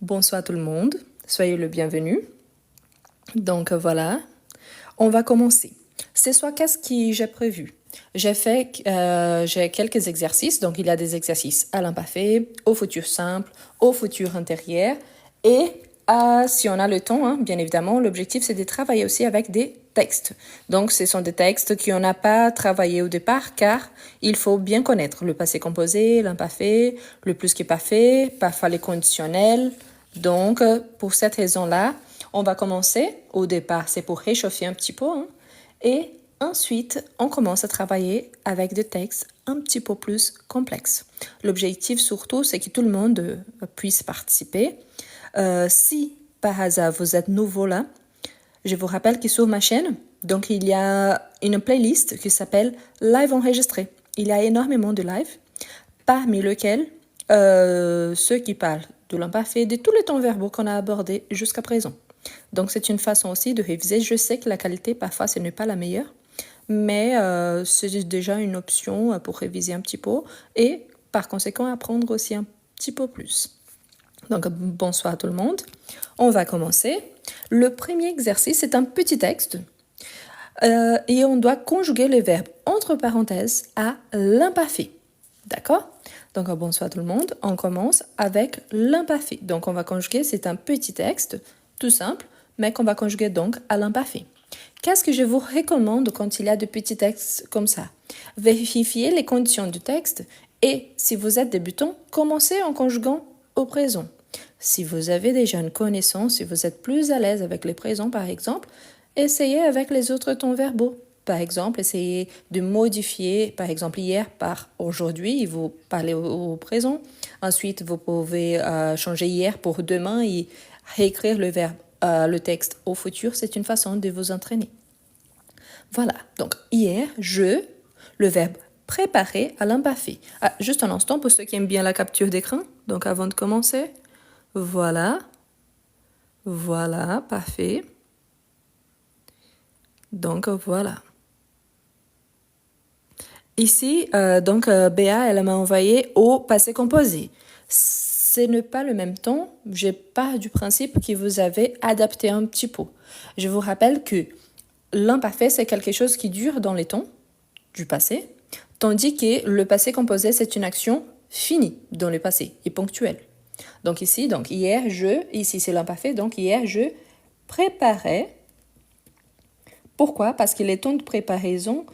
Bonsoir tout le monde, soyez le bienvenu. Donc voilà, on va commencer. Ce soir, qu'est-ce que j'ai prévu? J'ai quelques exercices, donc il y a des exercices à l'imparfait, au futur simple, au futur intérieur. Et si on a le temps, hein, bien évidemment, l'objectif c'est de travailler aussi avec des textes. Donc ce sont des textes qu'on n'a pas travaillé au départ car il faut bien connaître le passé composé, l'imparfait, le plus qui parfait, parfois les conditionnels. Donc pour cette raison-là, on va commencer au départ, c'est pour réchauffer un petit peu, hein, et ensuite, on commence à travailler avec des textes un petit peu plus complexes. L'objectif surtout, c'est que tout le monde puisse participer. Si par hasard vous êtes nouveau là, je vous rappelle que sur ma chaîne, donc il y a une playlist qui s'appelle Live enregistré. Il y a énormément de lives, parmi lesquels ceux qui parlent de l'imparfait, de tous les temps verbaux qu'on a abordés jusqu'à présent. Donc c'est une façon aussi de réviser. Je sais que la qualité, parfois, ce n'est pas la meilleure, mais c'est déjà une option pour réviser un petit peu et par conséquent apprendre aussi un petit peu plus. Donc bonsoir à tout le monde. On va commencer. Le premier exercice est un petit texte et on doit conjuguer le verbe entre parenthèses à l'imparfait. D'accord? Donc bonsoir tout le monde. On commence avec l'imparfait. Donc on va conjuguer, c'est un petit texte tout simple, mais qu'on va conjuguer donc à l'imparfait. Qu'est-ce que je vous recommande quand il y a de petits textes comme ça? Vérifiez les conditions du texte et si vous êtes débutant, commencez en conjuguant au présent. Si vous avez déjà une connaissance, si vous êtes plus à l'aise avec les présents par exemple, essayez avec les autres temps verbaux. Par exemple, essayez de modifier, par exemple, hier par aujourd'hui, vous parlez au présent. Ensuite, vous pouvez changer hier pour demain et réécrire le texte au futur. C'est une façon de vous entraîner. Voilà, donc hier, le verbe préparer à l'imparfait. Juste un instant pour ceux qui aiment bien la capture d'écran. Donc avant de commencer, voilà, parfait. Donc voilà. Ici, Béa, elle m'a envoyé au passé composé. Ce n'est pas le même temps. J'ai pas du principe que vous avez adapté un petit peu. Je vous rappelle que l'imparfait, c'est quelque chose qui dure dans les temps du passé, tandis que le passé composé, c'est une action finie dans le passé et ponctuelle. Donc ici, donc hier, ici c'est l'imparfait, donc hier, je préparais. Pourquoi? Parce que les temps de préparation,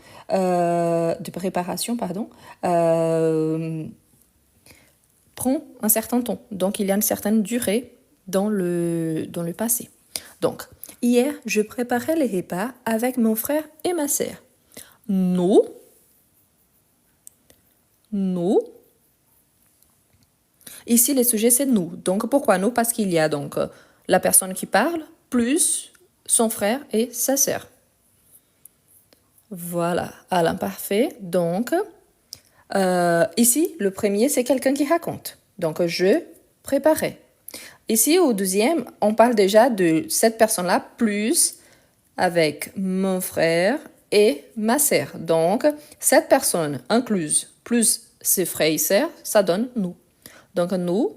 prend un certain temps. Donc, il y a une certaine durée dans le passé. Donc, hier, je préparais les repas avec mon frère et ma sœur. Nous. Ici, le sujet, c'est nous. Donc, pourquoi nous? Parce qu'il y a donc la personne qui parle plus son frère et sa sœur. Voilà, à l'imparfait. Donc, ici, le premier, c'est quelqu'un qui raconte. Donc, je préparais. Ici, au deuxième, on parle déjà de cette personne-là plus avec mon frère et ma sœur. Donc, cette personne incluse plus ses frères et sœurs, ça donne nous. Donc, nous,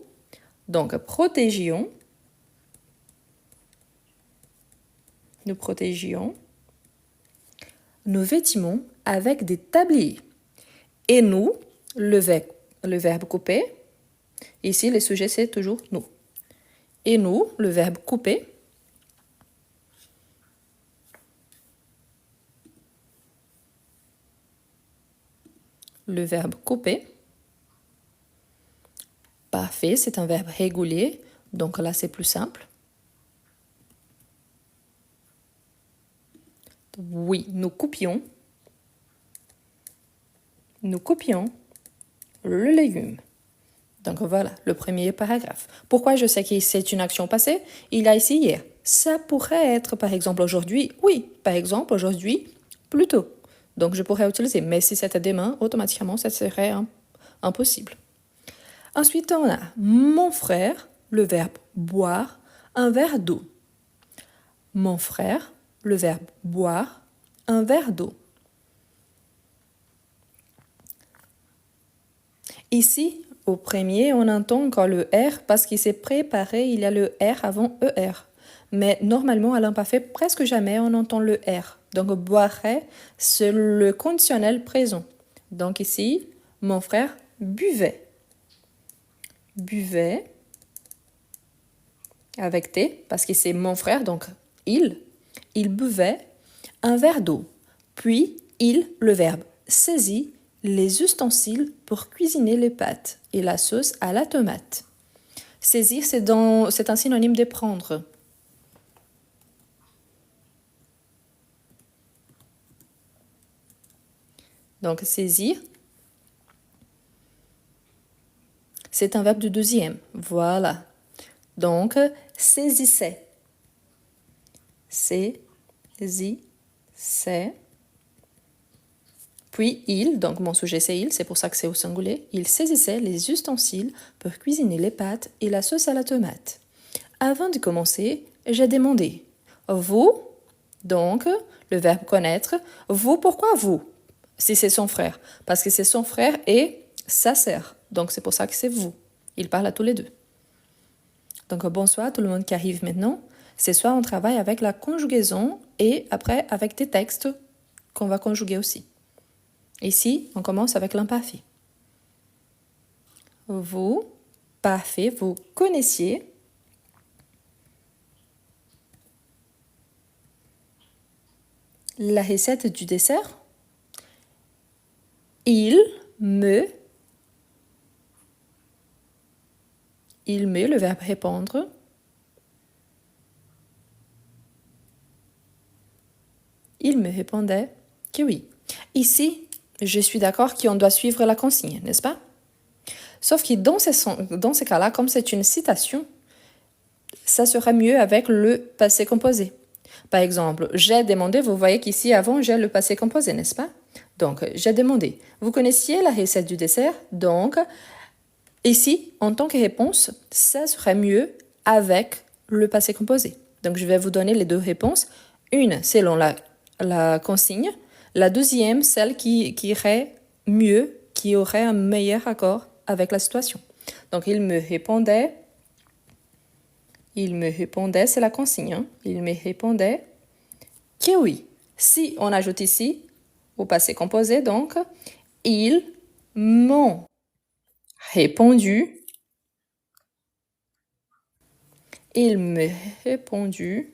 protégions. Nous protégions nos vêtements avec des tabliers. Et nous, le verbe couper. Ici, le sujet, c'est toujours nous. Et nous, le verbe couper. Le verbe couper. Parfait, c'est un verbe régulier. Donc là, c'est plus simple. Oui, nous coupions le légume. Donc voilà, le premier paragraphe. Pourquoi je sais que c'est une action passée? Il a ici hier. Ça pourrait être par exemple aujourd'hui. Oui, par exemple aujourd'hui, plus tôt. Donc je pourrais utiliser. Mais si c'était demain, automatiquement, ça serait impossible. Ensuite, on a mon frère, le verbe boire, un verre d'eau. Mon frère, le verbe boire, un verre d'eau. Ici, Au premier, on entend encore le R parce qu'il s'est préparé, il y a le R avant ER. Mais normalement, à l'imparfait, presque jamais on entend le R. Donc, boirait, c'est le conditionnel présent. Donc ici, mon frère buvait. Buvait avec T, parce que c'est mon frère, donc il buvait un verre d'eau. Puis, le verbe saisit les ustensiles pour cuisiner les pâtes et la sauce à la tomate. Saisir, c'est un synonyme de prendre. Donc, saisir, c'est un verbe du deuxième. Voilà. Donc, saisissait. Saisissait. Puis donc mon sujet c'est il, c'est pour ça que c'est au singulier, il saisissait les ustensiles pour cuisiner les pâtes et la sauce à la tomate. Avant de commencer, j'ai demandé vous, donc le verbe connaître, vous, pourquoi vous? Si c'est son frère, parce que c'est son frère et sa sœur, donc c'est pour ça que c'est vous. Il parle à tous les deux. Donc bonsoir tout le monde qui arrive maintenant. Ce soir on travaille avec la conjugaison et après avec des textes qu'on va conjuguer aussi. Ici, on commence avec l'imparfait. Vous, parfait, vous connaissiez la recette du dessert. Il me, le verbe répondre. Il me répondait que oui. Ici, je suis d'accord qu'on doit suivre la consigne, n'est-ce pas? Sauf que dans ces cas-là, comme c'est une citation, ça sera mieux avec le passé composé. Par exemple, j'ai demandé, vous voyez qu'ici avant j'ai le passé composé, n'est-ce pas? Donc, j'ai demandé. Vous connaissiez la recette du dessert? Donc, ici, en tant que réponse, ça serait mieux avec le passé composé. Donc, je vais vous donner les deux réponses. Une, selon la consigne. La deuxième, celle qui irait mieux, qui aurait un meilleur accord avec la situation. Donc, il me répondait, c'est la consigne. Hein? Il me répondait que oui. Si on ajoute ici, au passé composé, donc, ils m'ont répondu. Il me répondu.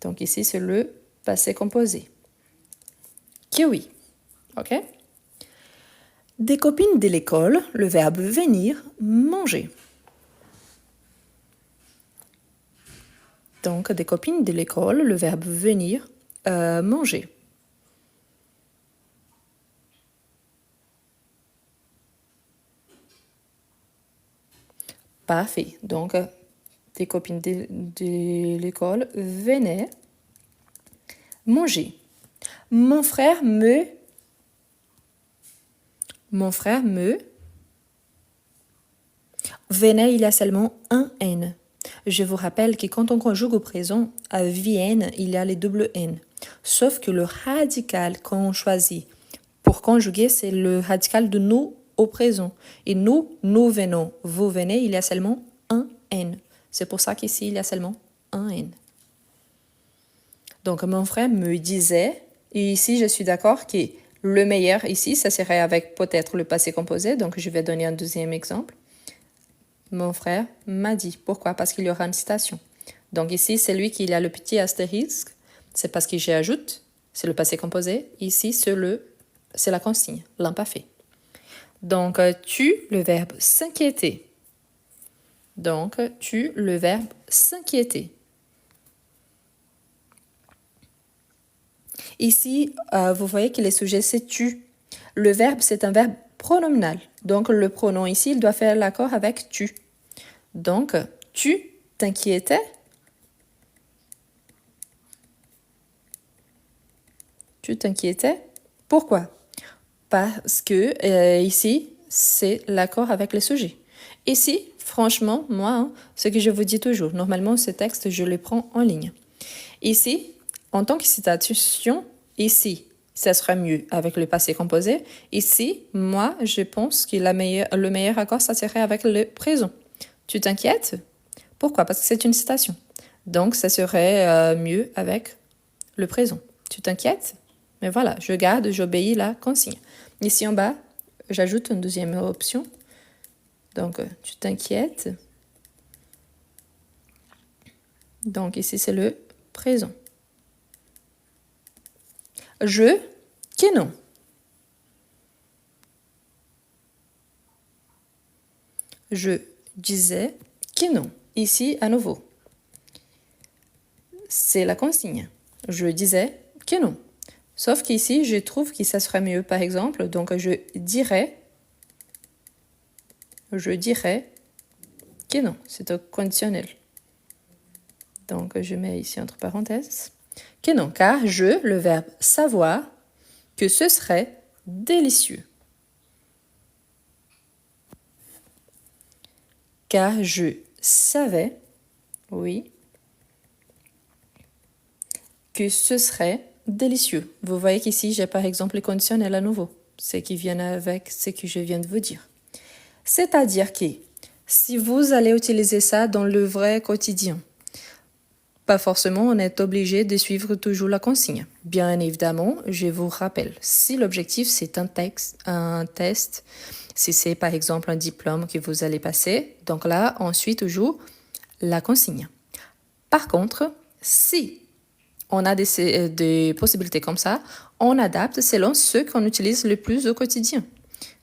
Donc ici, c'est le passé composé. Que oui. OK? Des copines de l'école, le verbe venir, manger. Donc, des copines de l'école, le verbe venir, manger. Parfait. Donc, des copines de l'école venaient manger. Mon frère me venait, il y a seulement un N. Je vous rappelle que quand on conjugue au présent, à Vienne, il y a les doubles N. Sauf que le radical qu'on choisit pour conjuguer, c'est le radical de nous au présent. Et nous venons. Vous venez, il y a seulement un N. C'est pour ça qu'ici, il y a seulement un N. Donc, mon frère me disait, et ici, je suis d'accord que le meilleur ici, ça serait avec peut-être le passé composé. Donc, je vais donner un deuxième exemple. Mon frère m'a dit. Pourquoi? Parce qu'il y aura une citation. Donc ici, c'est lui qui a le petit astérisque. C'est parce que j'ajoute. C'est le passé composé. Ici, c'est la consigne, l'imparfait. Donc, tu, le verbe s'inquiéter. Donc, tu, le verbe s'inquiéter. Ici, vous voyez que les sujets, c'est tu. Le verbe, c'est un verbe pronominal. Donc, le pronom ici, il doit faire l'accord avec tu. Donc, tu t'inquiétais. Tu t'inquiétais. Pourquoi? Parce que ici, c'est l'accord avec le sujet. Ici, franchement, moi, ce que je vous dis toujours, normalement, ce texte, je le prends en ligne. Ici, en tant que citation, ici, ça sera mieux avec le passé composé. Ici, moi, je pense que le meilleur accord, ça serait avec le présent. Tu t'inquiètes? Pourquoi? Parce que c'est une citation. Donc, ça serait mieux avec le présent. Tu t'inquiètes? Mais voilà, je garde, j'obéis la consigne. Ici en bas, j'ajoute une deuxième option. Donc, tu t'inquiètes? Donc, ici, c'est le présent. Je, que non. Je disais que non. Ici, à nouveau. C'est la consigne. Je disais que non. Sauf qu'ici, je trouve que ça serait mieux, par exemple. Donc, je dirais que non. C'est au conditionnel. Donc, je mets ici entre parenthèses. Que non, car je, le verbe savoir, que ce serait délicieux. Car je savais, oui, que ce serait délicieux. Vous voyez qu'ici, j'ai par exemple les conditionnels à nouveau. C'est qui viennent avec ce que je viens de vous dire. C'est-à-dire que si vous allez utiliser ça dans le vrai quotidien, pas forcément on est obligé de suivre toujours la consigne. Bien évidemment, je vous rappelle, si l'objectif c'est un test, si c'est par exemple un diplôme que vous allez passer, donc là, on suit toujours la consigne. Par contre, si on a des possibilités comme ça, on adapte selon ce qu'on utilise le plus au quotidien.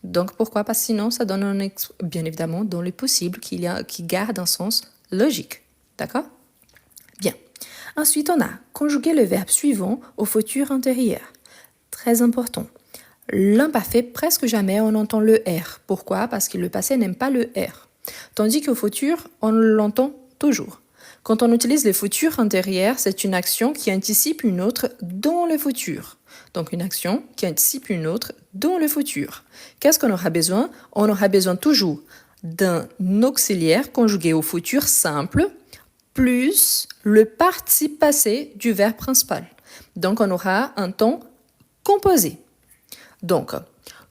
Donc pourquoi? Parce que sinon, ça donne bien évidemment dans le possible qui garde un sens logique. D'accord? Bien. Ensuite, on a conjugué le verbe suivant au futur antérieur. Très important. L'imparfait, presque jamais on entend le R. Pourquoi? Parce que le passé n'aime pas le R. Tandis qu'au futur, on l'entend toujours. Quand on utilise le futur antérieur, c'est une action qui anticipe une autre dans le futur. Donc une action qui anticipe une autre dans le futur. Qu'est-ce qu'on aura besoin? On aura besoin toujours d'un auxiliaire conjugué au futur simple plus le participe passé du verbe principal. Donc on aura un temps composé. Donc,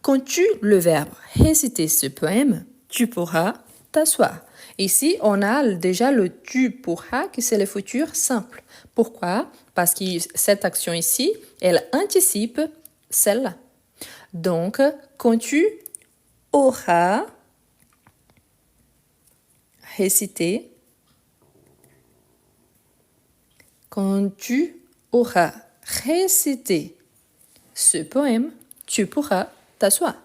quand tu le verbe réciter ce poème, tu pourras t'asseoir. Ici, on a déjà le tu pourras qui c'est le futur simple. Pourquoi? Parce que cette action ici, elle anticipe celle-là. Donc, quand tu auras récité, quand tu auras récité ce poème, tu pourras t'asseoir.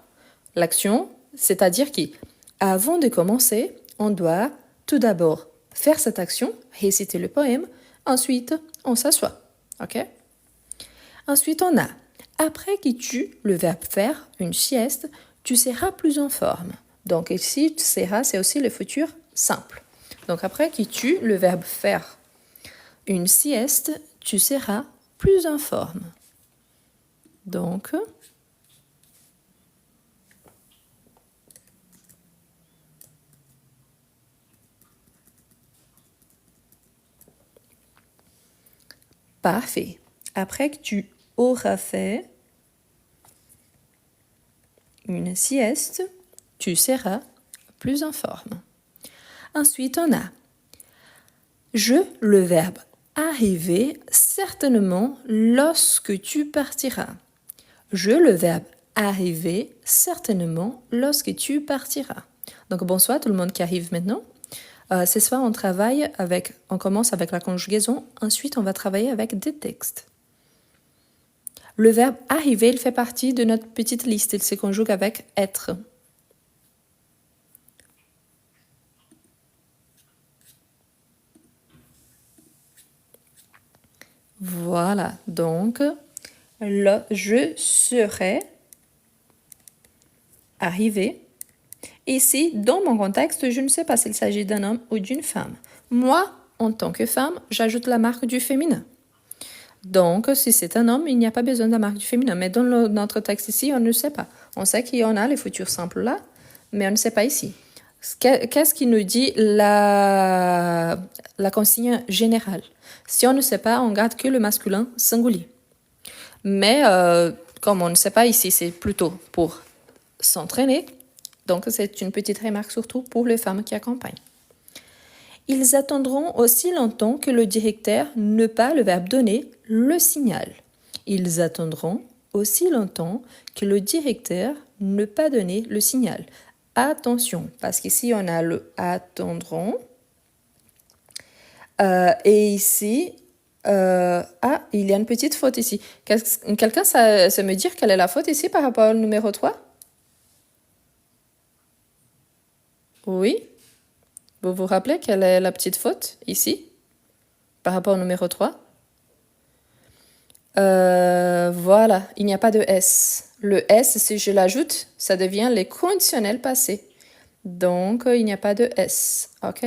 L'action, c'est-à-dire qu'avant de commencer, on doit tout d'abord faire cette action, réciter le poème, ensuite on s'assoit. Ok? Ensuite, on a après que tu, le verbe faire, une sieste, tu seras plus en forme. Donc ici, tu seras, c'est aussi le futur simple. Donc après que tu, le verbe faire, une sieste, tu seras plus en forme. Donc, parfait. Après que tu auras fait une sieste, tu seras plus en forme. Ensuite, on a je, le verbe arriver, certainement lorsque tu partiras. Je, le verbe arriver, certainement lorsque tu partiras. Donc bonsoir tout le monde qui arrive maintenant. Ce soir, on commence avec la conjugaison, ensuite on va travailler avec des textes. Le verbe arriver, il fait partie de notre petite liste, il se conjugue avec être. Voilà, donc je serai arrivé. Ici, dans mon contexte, je ne sais pas s'il s'agit d'un homme ou d'une femme. Moi, en tant que femme, j'ajoute la marque du féminin. Donc, si c'est un homme, il n'y a pas besoin de la marque du féminin. Mais dans notre texte ici, on ne sait pas. On sait qu'il y en a les futurs simples là, mais on ne sait pas ici. Qu'est-ce qui nous dit la consigne générale? Si on ne sait pas, on garde que le masculin singulier. Mais comme on ne sait pas ici, c'est plutôt pour s'entraîner. Donc, c'est une petite remarque surtout pour les femmes qui accompagnent. Ils attendront aussi longtemps que le directeur, ne pas le verbe donner, le signale. Ils attendront aussi longtemps que le directeur, ne pas donner le signal. Attention, parce qu'ici, on a le attendront. Et ici, il y a une petite faute ici. Quelqu'un sait me dire quelle est la faute ici par rapport au numéro 3? Oui. Vous vous rappelez quelle est la petite faute ici par rapport au numéro 3? Voilà, il n'y a pas de S. Le S, si je l'ajoute, ça devient les conditionnels passés. Donc, il n'y a pas de S, ok?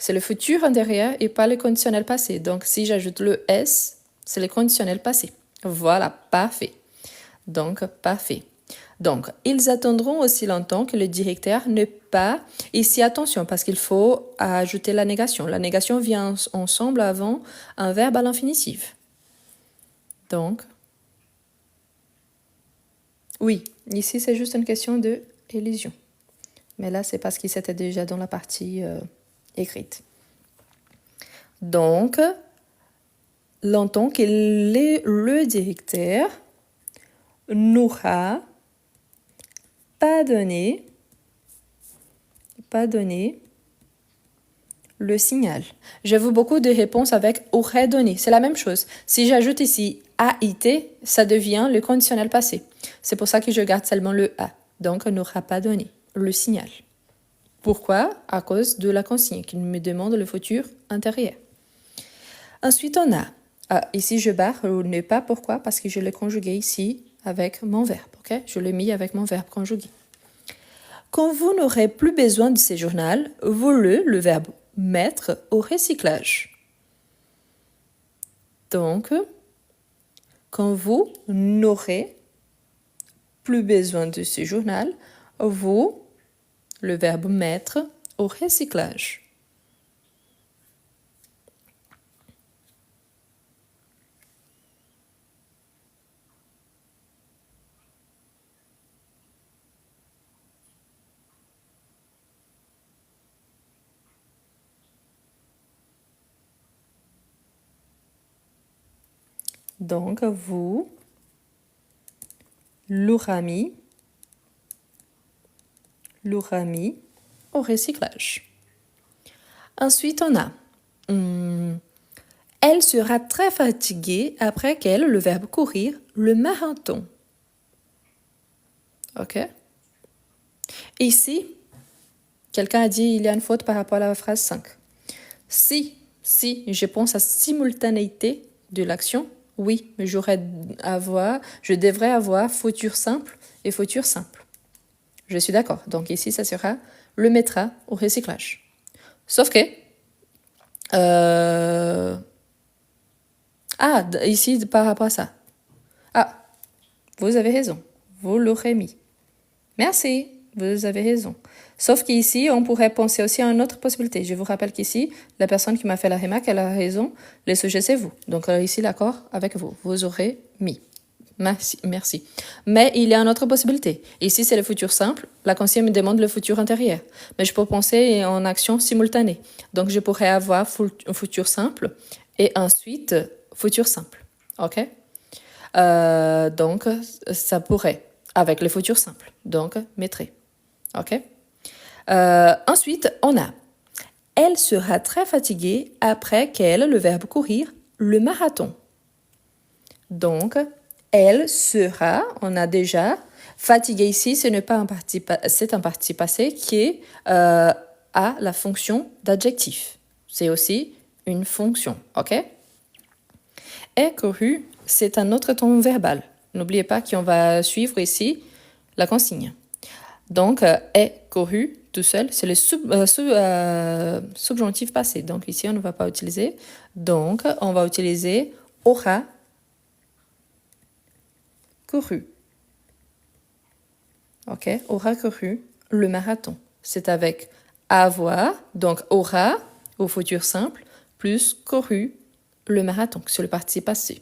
C'est le futur antérieur et pas le conditionnel passé. Donc, si j'ajoute le S, c'est le conditionnel passé. Voilà, parfait. Donc, parfait. Donc, ils attendront aussi longtemps que le directeur ne pas... Ici, attention, parce qu'il faut ajouter la négation. La négation vient ensemble avant un verbe à l'infinitif. Donc, oui, ici, c'est juste une question de élision. Mais là, c'est parce qu'il s'était déjà dans la partie écrite. Donc, longtemps que le directeur n'aura pas donné le signal. J'ai vu beaucoup de réponses avec aurait donné. C'est la même chose. Si j'ajoute ici AIT, ça devient le conditionnel passé. C'est pour ça que je garde seulement le A. Donc, n'aura pas donné le signal. Pourquoi? À cause de la consigne qui me demande le futur antérieur. Ensuite, on a, ici je barre le ne pas, pourquoi? Parce que je l'ai conjugué ici avec mon verbe, ok? Je l'ai mis avec mon verbe conjugué. Quand vous n'aurez plus besoin de ces journaux, vous le verbe mettre au recyclage. Donc, quand vous n'aurez plus besoin de ce journal, vous, le verbe mettre au recyclage. Donc, vous l'aura mis au recyclage. Ensuite, on a elle sera très fatiguée après qu'elle, le verbe courir, le marathon. Ok? Ici, quelqu'un a dit il y a une faute par rapport à la phrase 5. Si je pense à simultanéité de l'action, oui, mais je devrais avoir futur simple et futur simple. Je suis d'accord. Donc ici, ça sera le mettra au recyclage. Sauf que, ici, par rapport à ça. Ah, vous avez raison. Vous l'aurez mis. Merci, vous avez raison. Sauf qu'ici, on pourrait penser aussi à une autre possibilité. Je vous rappelle qu'ici, la personne qui m'a fait la remarque, elle a raison. Le sujet, c'est vous. Donc ici, l'accord avec vous. Vous aurez mis. Merci. Mais il y a une autre possibilité. Ici, c'est le futur simple. La consigne me demande le futur antérieur. Mais je peux penser en action simultanée. Donc, je pourrais avoir futur simple et ensuite futur simple. OK? Donc, ça pourrait, avec le futur simple. Donc, mettrai. OK? Ensuite, on a elle sera très fatiguée après qu'elle, le verbe courir, le marathon. Donc, elle sera, on a déjà fatiguée ici, c'est un participe passé qui a la fonction d'adjectif. C'est aussi une fonction, ok? Est couru, c'est un autre ton verbal. N'oubliez pas qu'on va suivre ici la consigne. Donc, est couru tout seul, c'est le subjonctif passé. Donc, ici, on ne va pas utiliser. Donc, on va utiliser aura couru. Ok, aura couru le marathon. C'est avec avoir, donc aura au futur simple, plus couru le marathon, sur le participe passé.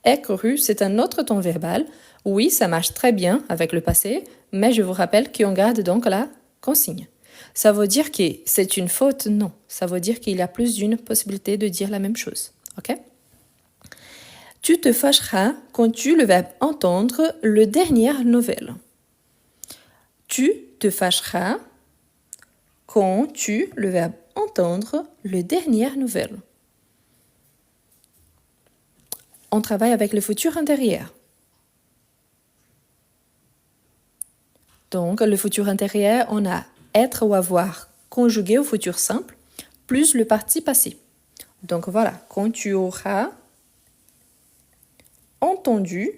Est couru, c'est un autre temps verbal. Oui, ça marche très bien avec le passé, mais je vous rappelle qu'on garde donc la consigne. Ça veut dire que c'est une faute? Non. Ça veut dire qu'il y a plus d'une possibilité de dire la même chose. Ok? Tu te fâcheras quand tu le verbe entendre le dernière nouvelle. Tu te fâcheras quand tu le verbe entendre le dernière nouvelle. On travaille avec le futur intérieur. Donc, le futur intérieur, on a être ou avoir conjugué au futur simple, plus le parti passé. Donc voilà, quand tu auras entendu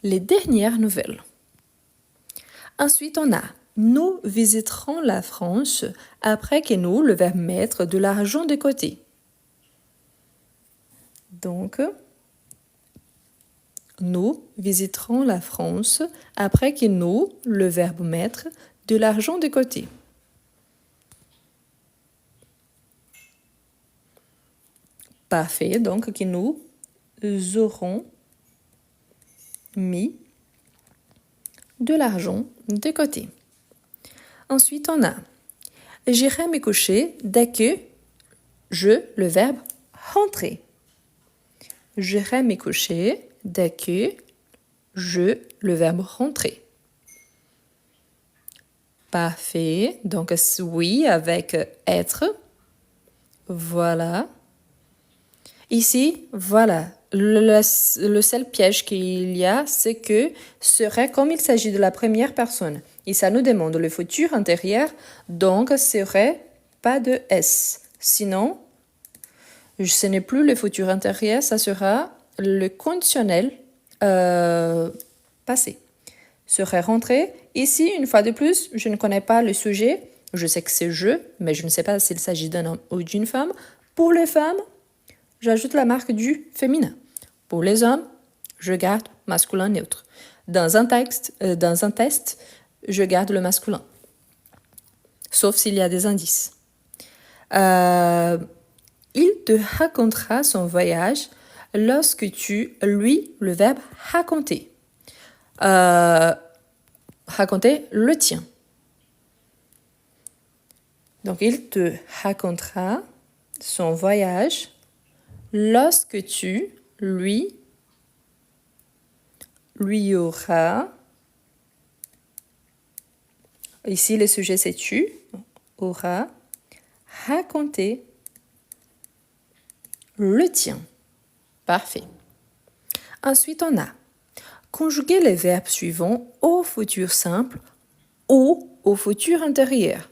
les dernières nouvelles. Ensuite, on a nous visiterons la France après que nous, le verbe mettre de l'argent de côté. Donc, nous visiterons la France après que nous, le verbe mettre de l'argent de côté. Parfait, donc que nous aurons mis de l'argent de côté. Ensuite, on a j'irai me coucher dès que le verbe rentrer. J'irai me coucher dès que le verbe rentrer. Parfait. Donc, oui avec être. Voilà. Ici, voilà. Le seul piège qu'il y a, c'est que serait comme il s'agit de la première personne. Et ça nous demande le futur intérieur, donc serait pas de S. Sinon, ce n'est plus le futur intérieur, ça sera le conditionnel passé. Serait rentré. Ici, une fois de plus, je ne connais pas le sujet. Je sais que c'est je, mais je ne sais pas s'il s'agit d'un homme ou d'une femme. Pour les femmes, j'ajoute la marque du féminin. Pour les hommes, je garde masculin neutre. Dans un test, je garde le masculin. Sauf s'il y a des indices. Il te racontera son voyage lorsque tu lui, le verbe raconter. Raconter le tien. Donc, il te racontera son voyage lorsque tu lui auras, ici le sujet c'est tu, aura raconté le tien. Parfait. Ensuite, on a conjuguer les verbes suivants au futur simple ou au futur intérieur.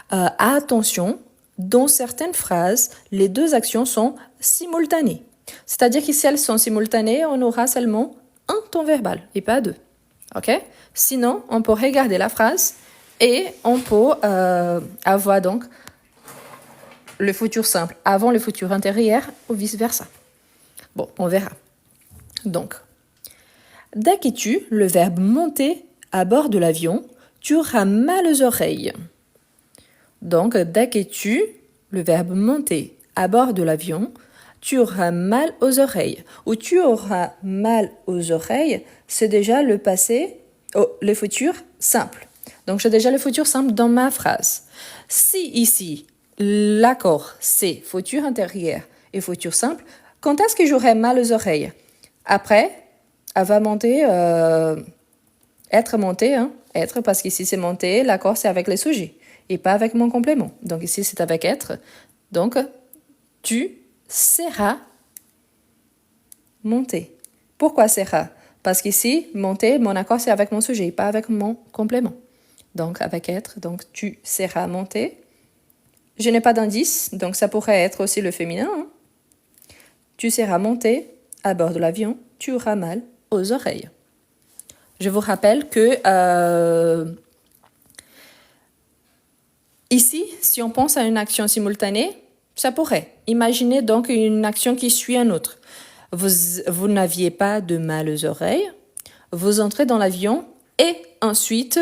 Attention, dans certaines phrases, les deux actions sont simultanées. C'est-à-dire que si elles sont simultanées, on aura seulement un temps verbal et pas deux. Ok? Sinon, on peut regarder la phrase et on peut avoir donc le futur simple avant le futur intérieur ou vice-versa. Bon, on verra. Donc, dès que tu, le verbe monter à bord de l'avion, tu auras mal aux oreilles. Donc, dès que tu, le verbe monter à bord de l'avion, tu auras mal aux oreilles. Ou tu auras mal aux oreilles, c'est déjà le passé, le futur simple. Donc, j'ai déjà le futur simple dans ma phrase. Si ici, l'accord, c'est futur intérieur et futur simple, quand est-ce que j'aurai mal aux oreilles? Après, elle va monter, être montée, hein, être, parce qu'ici c'est monter, l'accord c'est avec les sujets et pas avec mon complément. Donc ici c'est avec être. Donc, tu seras monté. Pourquoi seras? Parce qu'ici, monter, mon accord c'est avec mon sujet, pas avec mon complément. Donc avec être, donc tu seras monté. Je n'ai pas d'indice, donc ça pourrait être aussi le féminin. Hein. Tu seras monté à bord de l'avion, tu auras mal aux oreilles. Je vous rappelle que ici, si on pense à une action simultanée, ça pourrait. Imaginez donc une action qui suit une autre. Vous n'aviez pas de mal aux oreilles, vous entrez dans l'avion et ensuite,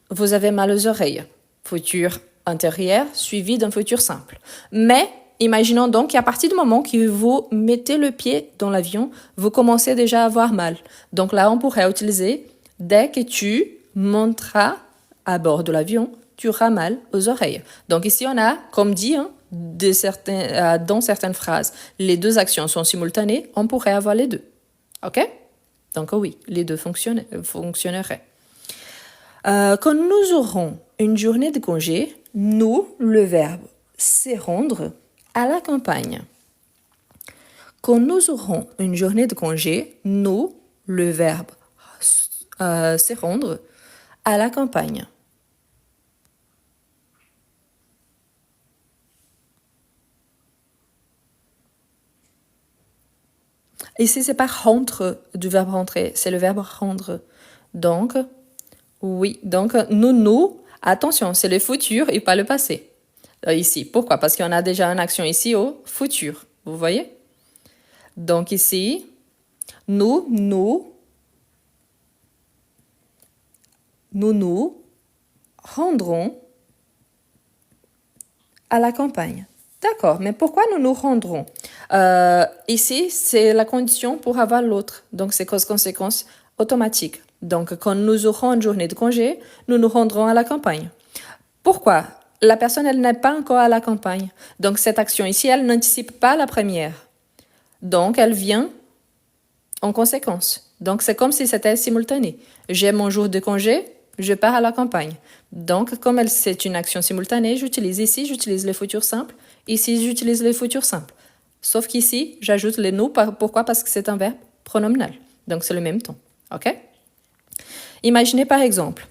vous avez mal aux oreilles. Futur intérieur suivi d'un futur simple. Mais Imaginons donc qu'à partir du moment que vous mettez le pied dans l'avion, vous commencez déjà à avoir mal. Donc là, on pourrait utiliser dès que tu monteras à bord de l'avion, tu auras mal aux oreilles. Donc ici, on a, comme dit, hein, dans certaines phrases, les deux actions sont simultanées, on pourrait avoir les deux. OK? Donc oui, les deux fonctionneraient. Quand nous aurons une journée de congé, nous, le verbe c'est rendre à la campagne. Quand nous aurons une journée de congé, nous, le verbe c'est rendre à la campagne. Ici, c'est pas rentre du verbe rentrer, c'est le verbe rendre. Donc, oui, donc nous, attention, c'est le futur et pas le passé. Ici, pourquoi? Parce qu'on a déjà une action ici au futur, vous voyez? Donc ici, nous rendrons à la campagne. D'accord, mais pourquoi nous nous rendrons? Ici, c'est la condition pour avoir l'autre. Donc, c'est cause-conséquence automatique. Donc, quand nous aurons une journée de congé, nous nous rendrons à la campagne. Pourquoi? La personne, elle n'est pas encore à la campagne. Donc, cette action ici, elle n'anticipe pas la première. Donc, elle vient en conséquence. Donc, c'est comme si c'était simultané. J'ai mon jour de congé, je pars à la campagne. Donc, comme c'est une action simultanée, j'utilise le futur simple. Ici, j'utilise le futur simple. Sauf qu'ici, j'ajoute le nous. Pourquoi? Parce que c'est un verbe pronominal. Donc, c'est le même temps. OK? Imaginez par exemple,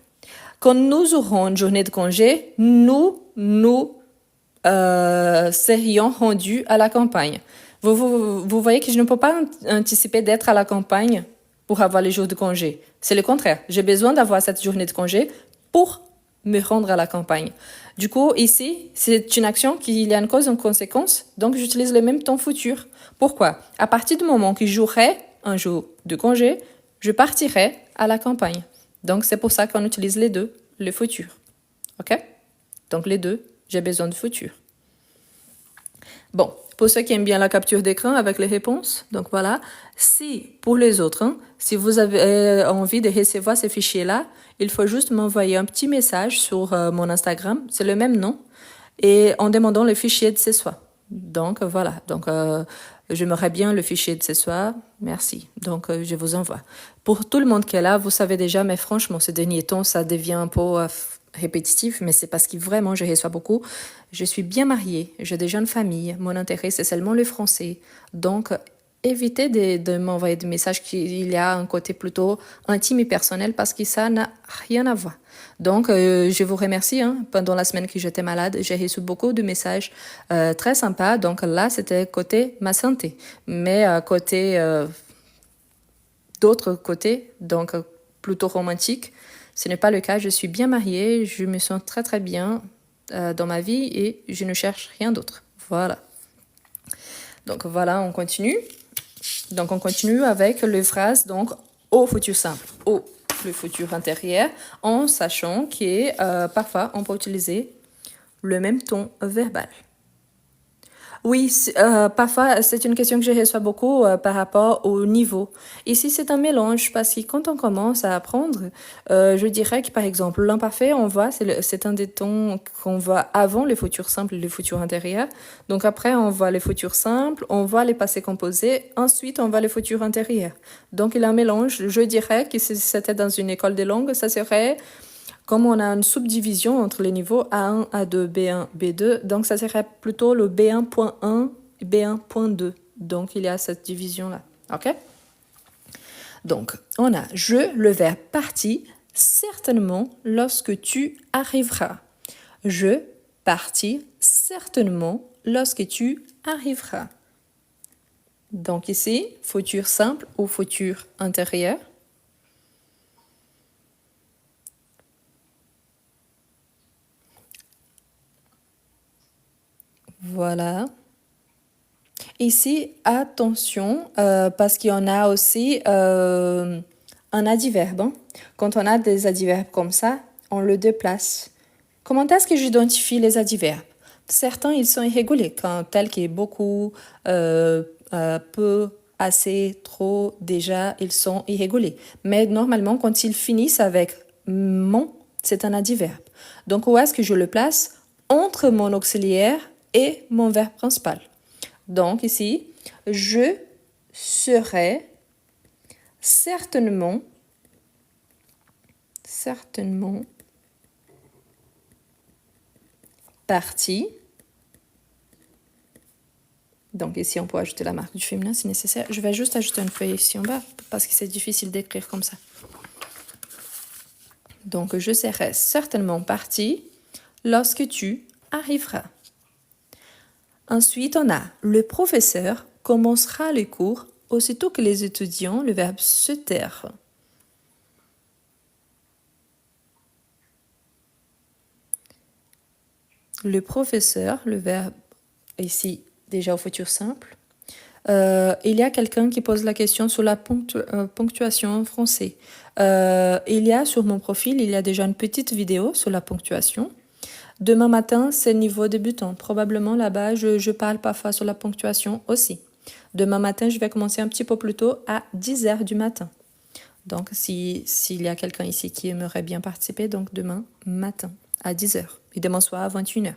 quand nous aurons une journée de congé, nous serions rendus à la campagne. Vous voyez que je ne peux pas anticiper d'être à la campagne pour avoir les jours de congé. C'est le contraire. J'ai besoin d'avoir cette journée de congé pour me rendre à la campagne. Du coup, ici, c'est une action qui y a une cause et une conséquence, donc j'utilise le même temps futur. Pourquoi? À partir du moment que j'aurai un jour de congé, je partirai à la campagne. Donc, c'est pour ça qu'on utilise les deux, le futur. OK? Donc, les deux, j'ai besoin de futur. Bon, pour ceux qui aiment bien la capture d'écran avec les réponses, donc voilà. Si, pour les autres, hein, si vous avez envie de recevoir ces fichiers-là, il faut juste m'envoyer un petit message sur mon Instagram, c'est le même nom, et en demandant le fichier de ce soir. Donc voilà, donc j'aimerais bien le fichier de ce soir, merci. Donc je vous envoie. Pour tout le monde qui est là, vous savez déjà, mais franchement, ces derniers temps, ça devient un peu répétitif, mais c'est parce que vraiment, je reçois beaucoup. Je suis bien mariée, j'ai déjà une famille, mon intérêt, c'est seulement le français. Donc, évitez de m'envoyer des messages qu'il y a un côté plutôt intime et personnel parce que ça n'a rien à voir. Donc, je vous remercie. Hein. Pendant la semaine que j'étais malade, j'ai reçu beaucoup de messages très sympas. Donc là, c'était côté ma santé. Mais côté d'autres côtés, donc plutôt romantique, ce n'est pas le cas. Je suis bien mariée, je me sens très très bien dans ma vie et je ne cherche rien d'autre. Voilà. Donc voilà, on continue. Donc on continue avec les phrases donc au futur simple, au le futur intérieur, en sachant que parfois on peut utiliser le même ton verbal. Oui, parfois c'est une question que je reçois beaucoup par rapport au niveau. Ici c'est un mélange parce que quand on commence à apprendre, je dirais que par exemple l'imparfait on voit c'est un des tons qu'on voit avant le futur simple et le futur intérieur. Donc après on voit le futur simple, on voit les passés composés, ensuite on voit le futur intérieur. Donc il y a un mélange. Je dirais que si c'était dans une école de langue, ça serait comme on a une subdivision entre les niveaux A1, A2, B1, B2, donc ça serait plutôt le B1.1 et B1.2. Donc il y a cette division-là. OK? Donc on a je, le verbe parti, certainement lorsque tu arriveras. Je, parti, certainement lorsque tu arriveras. Donc ici, futur simple ou futur intérieur. Voilà. Ici, attention, parce qu'il y en a aussi un adverbe. Hein. Quand on a des adverbes comme ça, on le déplace. Comment est-ce que j'identifie les adverbes? Certains, ils sont irréguliers, quand tel qui est beaucoup, peu, assez, trop, déjà, ils sont irréguliers. Mais normalement, quand ils finissent avec mon, c'est un adverbe. Donc, où est-ce que je le place? Entre mon auxiliaire et mon verbe principal. Donc, ici, je serai certainement parti. Donc ici, on peut ajouter la marque du féminin si nécessaire. Je vais juste ajouter une feuille ici en bas parce que c'est difficile d'écrire comme ça. Donc, je serai certainement parti lorsque tu arriveras. Ensuite, on a le professeur commencera les cours aussitôt que les étudiants, le verbe se taire. Le professeur, le verbe ici déjà au futur simple. Il y a quelqu'un qui pose la question sur la ponctuation en français. Il y a sur mon profil, il y a déjà une petite vidéo sur la ponctuation. Demain matin, c'est niveau débutant. Probablement là-bas, je parle parfois sur la ponctuation aussi. Demain matin, je vais commencer un petit peu plus tôt à 10h du matin. Donc, s'il y a quelqu'un ici qui aimerait bien participer, donc demain matin à 10h et demain soir à 21h.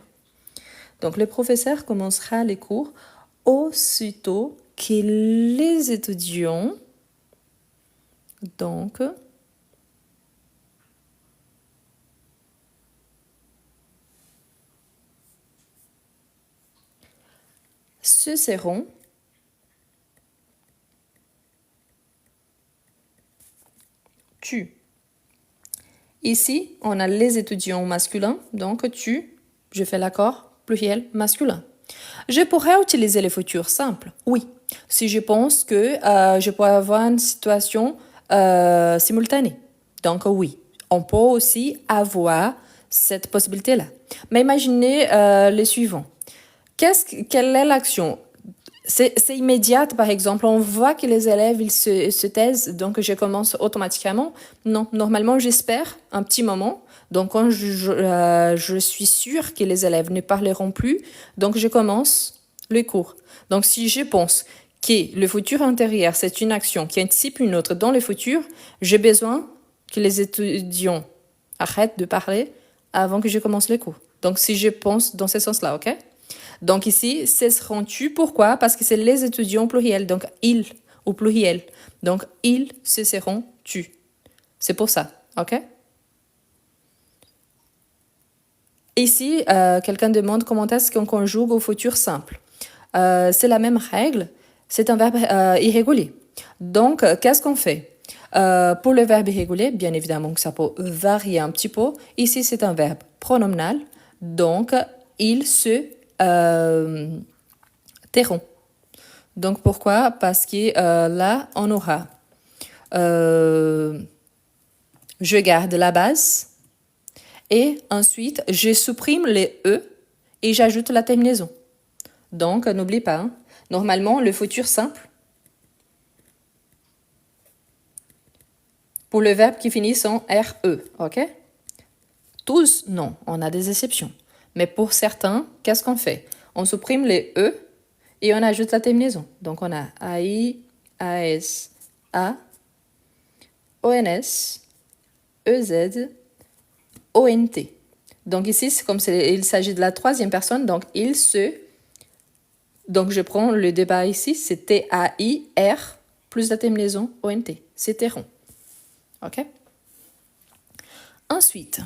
Donc, le professeur commencera les cours aussitôt que les étudiants, donc, se seront tu. Ici, on a les étudiants masculins, donc tu, je fais l'accord, pluriel masculin. Je pourrais utiliser les futurs simples, oui, si je pense que je pourrais avoir une situation simultanée. Donc oui, on peut aussi avoir cette possibilité-là. Mais imaginez le suivant. Quelle est l'action? C'est immédiat, par exemple, on voit que les élèves ils se taisent, donc je commence automatiquement. Non, normalement, j'espère un petit moment. Donc, quand je suis sûre que les élèves ne parleront plus, donc je commence le cours. Donc, si je pense que le futur antérieur, c'est une action qui anticipe une autre dans le futur, j'ai besoin que les étudiants arrêtent de parler avant que je commence le cours. Donc, si je pense dans ce sens-là, ok? Donc ici, cesseront-tu. Pourquoi? Parce que c'est les étudiants pluriels. Donc ils au pluriel. Donc ils cesseront-tu. C'est pour ça. OK? Ici, quelqu'un demande comment est-ce qu'on conjugue au futur simple. C'est la même règle. C'est un verbe irrégulier. Donc, qu'est-ce qu'on fait? Pour le verbe irrégulier, bien évidemment que ça peut varier un petit peu. Ici, c'est un verbe pronominal. Donc, il se tairont. Donc pourquoi? Parce que là, on aura je garde la base et ensuite je supprime les E et j'ajoute la terminaison. Donc n'oublie pas, hein, normalement le futur simple pour le verbe qui finit en RE, ok? Tous, non, on a des exceptions. Mais pour certains, qu'est-ce qu'on fait? On supprime les E et on ajoute la terminaison. Donc, on a AI, AS, A, ONS, EZ, ONT. Donc, ici, c'est comme il s'agit de la troisième personne. Donc, il se... Donc, je prends le débat ici. C'est T-A-I-R plus la terminaison ONT. C'est terron. OK? Ensuite,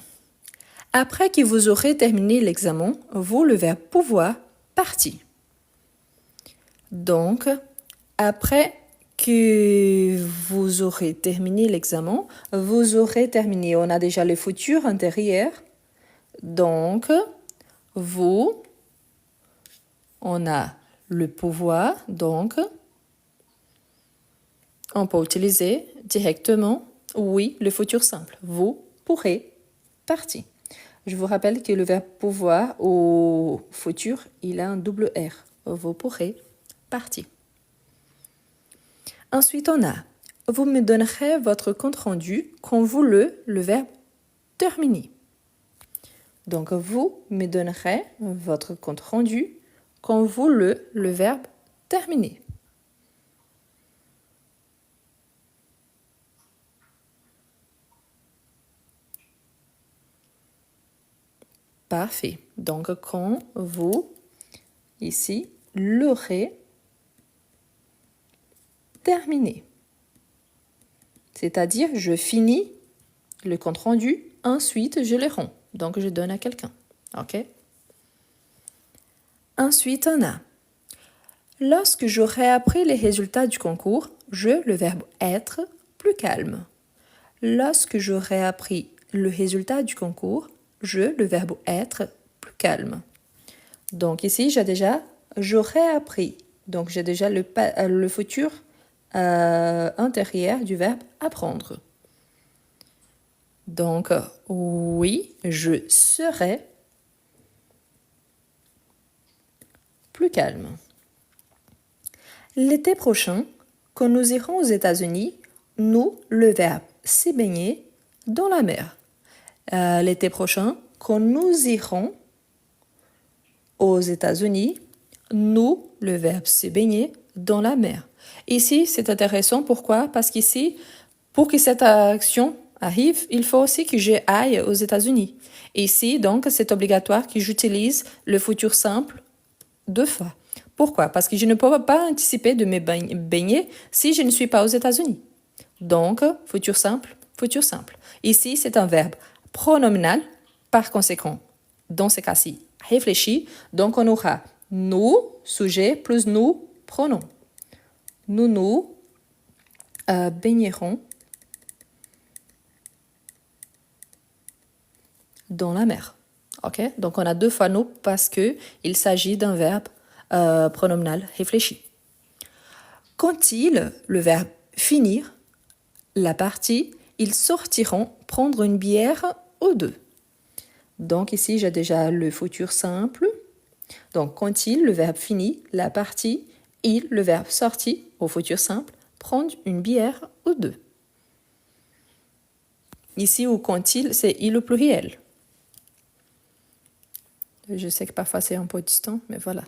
après que vous aurez terminé l'examen, vous, le verbe pouvoir, parti. Donc, après que vous aurez terminé l'examen, vous aurez terminé. On a déjà le futur antérieur. Donc, vous, on a le pouvoir. Donc, on peut utiliser directement, oui, le futur simple. Vous pourrez partir. Je vous rappelle que le verbe pouvoir au futur, il a un double R. Vous pourrez partir. Ensuite, on a vous me donnerez votre compte rendu quand vous le verbe terminer. Donc, vous me donnerez votre compte rendu quand vous le verbe terminer. Parfait. Donc, quand vous, ici, l'aurez terminé. C'est-à-dire, je finis le compte rendu, ensuite je le rends. Donc, je donne à quelqu'un. OK? Ensuite, on a lorsque j'aurai appris les résultats du concours, le verbe être, plus calme. Lorsque j'aurai appris le résultat du concours, le verbe être, plus calme. Donc ici, j'ai déjà j'aurais appris. Donc j'ai déjà le futur intérieur du verbe apprendre. Donc oui, je serai plus calme. L'été prochain, quand nous irons aux États-Unis, nous, le verbe s'y baigner dans la mer. L'été prochain, quand nous irons aux États-Unis, nous, le verbe se baigner dans la mer. Ici, c'est intéressant. Pourquoi? Parce qu'ici, pour que cette action arrive, il faut aussi que j'aille aux États-Unis. Ici, donc, c'est obligatoire que j'utilise le futur simple 2 fois. Pourquoi? Parce que je ne peux pas anticiper de me baigner si je ne suis pas aux États-Unis. Donc, futur simple, futur simple. Ici, c'est un verbe pronominal. Par conséquent, dans ce cas-ci, réfléchi. Donc, on aura nous, sujet, plus nous, pronom. Nous baignerons dans la mer. OK? Donc, on a 2 fois nous parce qu'il s'agit d'un verbe pronominal réfléchi. Quand-il, le verbe finir, la partie, ils sortiront prendre une bière ou 2. Donc ici, j'ai déjà le futur simple. Donc quand il, le verbe fini, la partie, il, le verbe sorti, au futur simple, prendre une bière ou 2. Ici, où quand il, c'est il au pluriel. Je sais que parfois c'est un peu distant, mais voilà.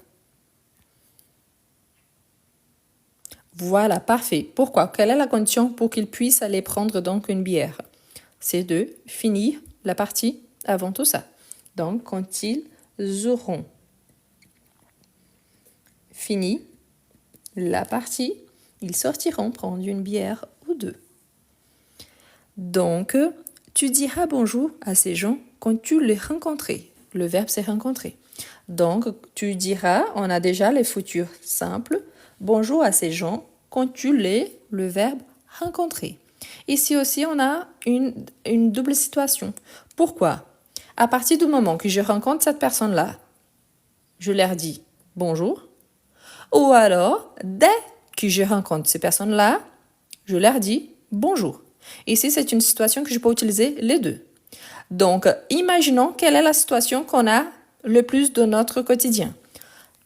Voilà, parfait. Pourquoi? Quelle est la condition pour qu'il puisse aller prendre donc une bière? C'est de finir la partie avant tout ça. Donc, quand ils auront fini la partie, ils sortiront prendre une bière ou 2. Donc, tu diras bonjour à ces gens quand tu les rencontreras. Le verbe c'est rencontrer. Donc, tu diras, on a déjà les futurs simples, bonjour à ces gens quand tu le verbe rencontrer. Ici aussi, on a une double situation. Pourquoi? À partir du moment que je rencontre cette personne-là, je leur dis bonjour. Ou alors, dès que je rencontre ces personnes-là, je leur dis bonjour. Ici, c'est une situation que je peux utiliser les deux. Donc, imaginons quelle est la situation qu'on a le plus de notre quotidien.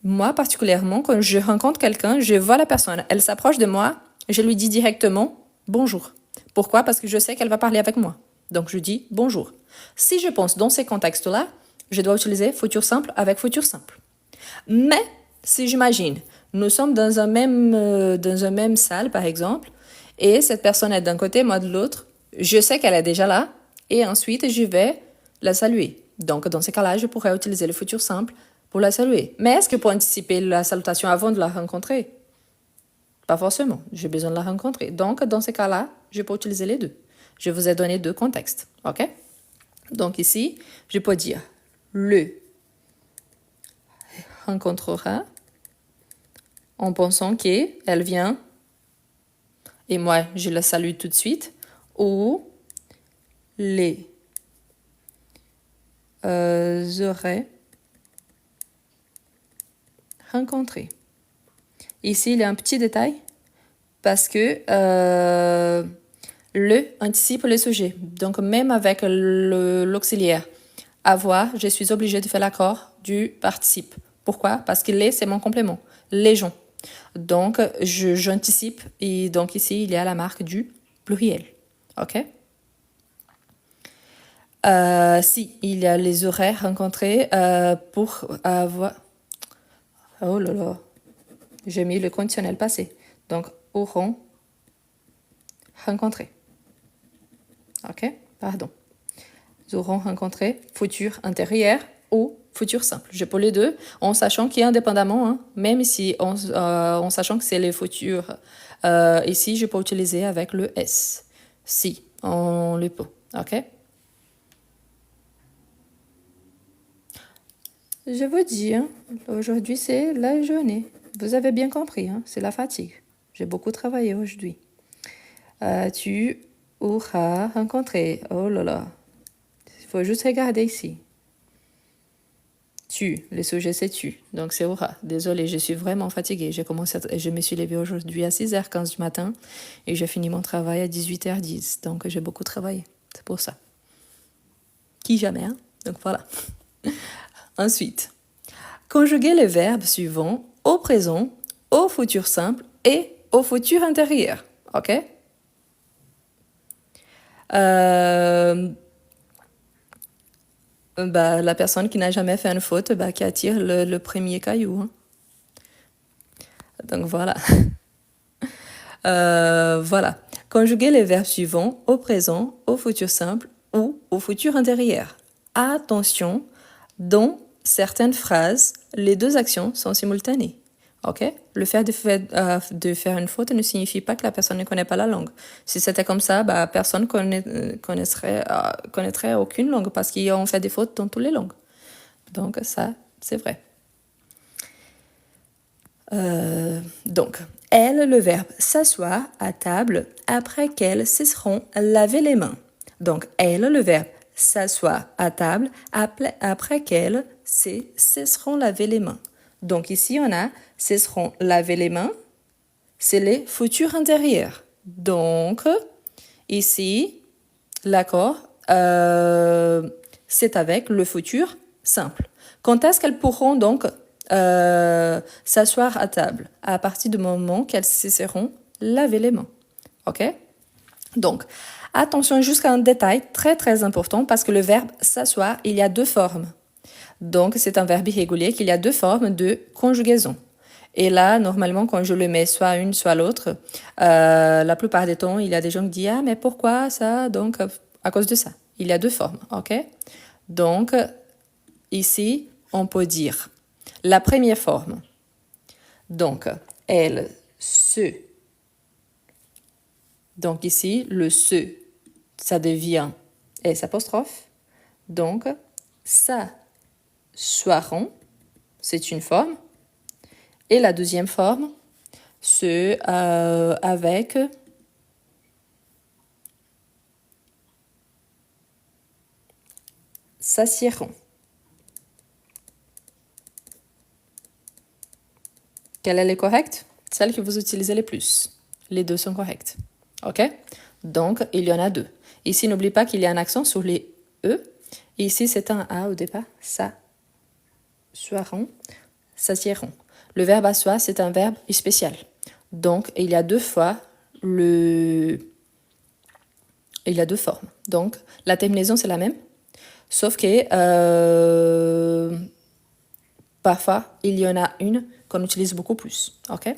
Moi, particulièrement, quand je rencontre quelqu'un, je vois la personne, elle s'approche de moi, je lui dis directement bonjour. Pourquoi? Parce que je sais qu'elle va parler avec moi. Donc, je dis bonjour. Si je pense dans ces contextes-là, je dois utiliser futur simple avec futur simple. Mais, si j'imagine, nous sommes dans un même salle, par exemple, et cette personne est d'un côté, moi de l'autre, je sais qu'elle est déjà là, et ensuite, je vais la saluer. Donc, dans ces cas-là, je pourrais utiliser le futur simple pour la saluer. Mais est-ce que pour anticiper la salutation avant de la rencontrer? Pas forcément. J'ai besoin de la rencontrer. Donc, dans ces cas-là, je peux utiliser les deux. Je vous ai donné 2 contextes. OK? Donc, ici, je peux dire le rencontrera en pensant qu'elle vient et moi, je la salue tout de suite. Ou les aurais rencontrés. Ici, il y a un petit détail parce que le anticipe le sujet. Donc, même avec l'auxiliaire avoir, je suis obligée de faire l'accord du participe. Pourquoi? Parce que les, c'est mon complément. Les gens. Donc, j'anticipe et donc ici, il y a la marque du pluriel. OK? Si, il y a les horaires rencontrés pour avoir... Oh là là, j'ai mis le conditionnel passé. Donc, auront rencontré. Ok, pardon. Ils auront rencontré futur intérieur ou futur simple. Je peux les deux en sachant qu'indépendamment, hein, même si en sachant que c'est les futurs, ici, je peux utiliser avec le S. Si, on le peut. Ok? Je vous dis, hein, aujourd'hui, c'est la journée. Vous avez bien compris, hein, c'est la fatigue. J'ai beaucoup travaillé aujourd'hui. Tu auras rencontré. Oh là là. Il faut juste regarder ici. Tu, le sujet c'est tu, donc c'est aura. Désolée, je suis vraiment fatiguée. Je me suis levée aujourd'hui à 6h15 du matin et j'ai fini mon travail à 18h10. Donc j'ai beaucoup travaillé, c'est pour ça. Qui jamais, hein? Donc voilà. Ensuite, conjuguer les verbes suivants au présent, au futur simple et au futur intérieur. Ok? La personne qui n'a jamais fait une faute, qui attire le premier caillou. Hein. Donc voilà. Voilà. Conjuguer les verbes suivants au présent, au futur simple ou au futur intérieur. Attention, dans certaines phrases, les deux actions sont simultanées. Ok? Le fait de faire une faute ne signifie pas que la personne ne connaît pas la langue. Si c'était comme ça, personne connaîtrait aucune langue parce qu'on fait des fautes dans toutes les langues. Donc ça, c'est vrai. Donc, elle, le verbe s'asseoir à table après qu'elles cesseront laver les mains. Donc, elle, le verbe s'asseoir à table après qu'elles cesseront laver les mains. Donc, ici, on a cesseront laver les mains, c'est les futurs intérieurs. Donc, ici, l'accord, c'est avec le futur simple. Quand est-ce qu'elles pourront donc s'asseoir à table? À partir du moment qu'elles cesseront laver les mains. Ok? Donc, attention jusqu'à un détail très très important parce que le verbe s'asseoir, il y a deux formes. Donc, c'est un verbe irrégulier qu'il y a deux formes de conjugaison. Et là, normalement, quand je le mets soit une, soit l'autre, la plupart des temps, il y a des gens qui disent « Ah, mais pourquoi ça ?» Donc, à cause de ça. Il y a deux formes, ok? Donc, ici, on peut dire la première forme. Donc, elle se. Donc, ici, le se, ça devient S apostrophe. Donc, ça, soiront, c'est une forme. Et la deuxième forme, ce avec s'assieront. Quelle est la correcte? Celle que vous utilisez le plus. Les deux sont correctes. OK? Donc, il y en a deux. Ici, n'oublie pas qu'il y a un accent sur les E. Et ici, c'est un A au départ. Ça, soiront, s'assieront. Le verbe asseoir, c'est un verbe spécial. Donc, il y a deux fois il y a deux formes. Donc, la terminaison, c'est la même. Sauf que parfois, il y en a une qu'on utilise beaucoup plus. OK?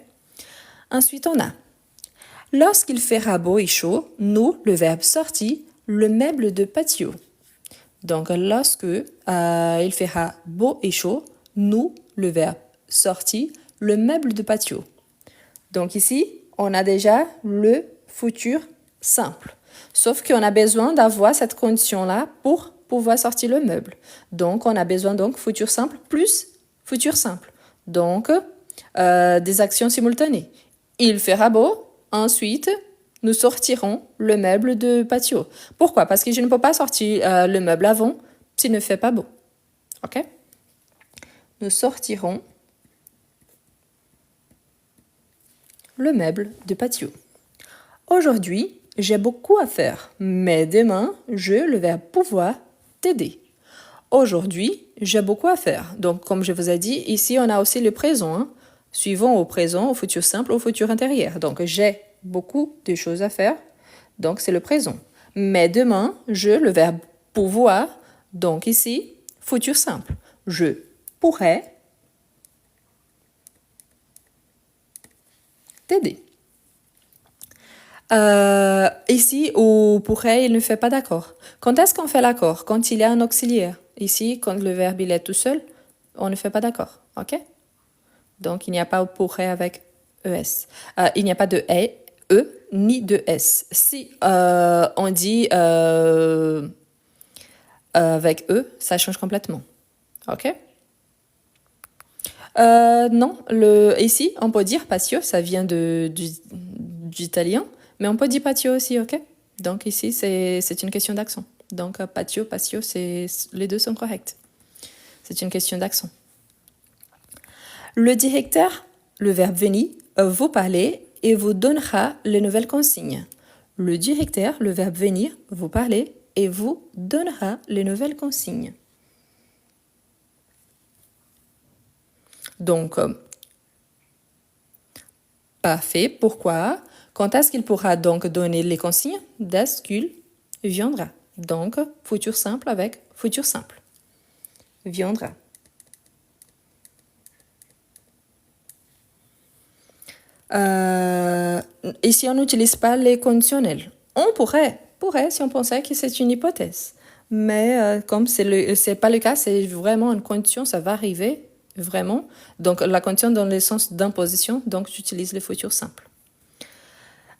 Ensuite, on a lorsqu'il fera beau et chaud, nous, le verbe sorti, le meuble de patio. Donc, lorsque il fera beau et chaud, nous, le verbe sorti, le meuble de patio. Donc ici, on a déjà le futur simple. Sauf qu'on a besoin d'avoir cette condition-là pour pouvoir sortir le meuble. Donc, on a besoin donc futur simple plus futur simple. Donc, des actions simultanées. Il fera beau, ensuite, nous sortirons le meuble de patio. Pourquoi? Parce que je ne peux pas sortir le meuble avant s'il ne fait pas beau. OK? Nous sortirons le meuble de patio. Aujourd'hui, j'ai beaucoup à faire, mais demain, le verbe pouvoir, t'aider. Aujourd'hui, j'ai beaucoup à faire. Donc, comme je vous ai dit, ici, on a aussi le présent. Hein, suivant au présent, au futur simple, au futur intérieur. Donc, j'ai beaucoup de choses à faire. Donc, c'est le présent. Mais demain, le verbe pouvoir. Donc ici, futur simple. Je pourrais t'aider. Ici, au pourrait, il ne fait pas d'accord. Quand est-ce qu'on fait l'accord? Quand il y a un auxiliaire. Ici, quand le verbe il est tout seul, on ne fait pas d'accord. OK? Donc, il n'y a pas pourrait avec ES. Il n'y a pas de E ni de S. Si on dit avec E, ça change complètement. OK? Non, ici, on peut dire patio, ça vient d'italien, mais on peut dire patio aussi, OK? Donc ici, c'est une question d'accent. Donc patio, patio, les deux sont corrects. C'est une question d'accent. Le directeur, le verbe venir, vous parlez et vous donnera les nouvelles consignes. Le directeur, le verbe venir, vous parlez et vous donnera les nouvelles consignes. Donc, parfait. Pourquoi? Quand est-ce qu'il pourra donc donner les consignes? Dès qu'il viendra. Donc, futur simple avec futur simple. Viendra. Ici, on n'utilise pas les conditionnels. On pourrait si on pensait que c'est une hypothèse. Mais comme c'est pas le cas, c'est vraiment une condition, ça va arriver vraiment. Donc, la condition dans le sens d'imposition, donc j'utilise le futur simple.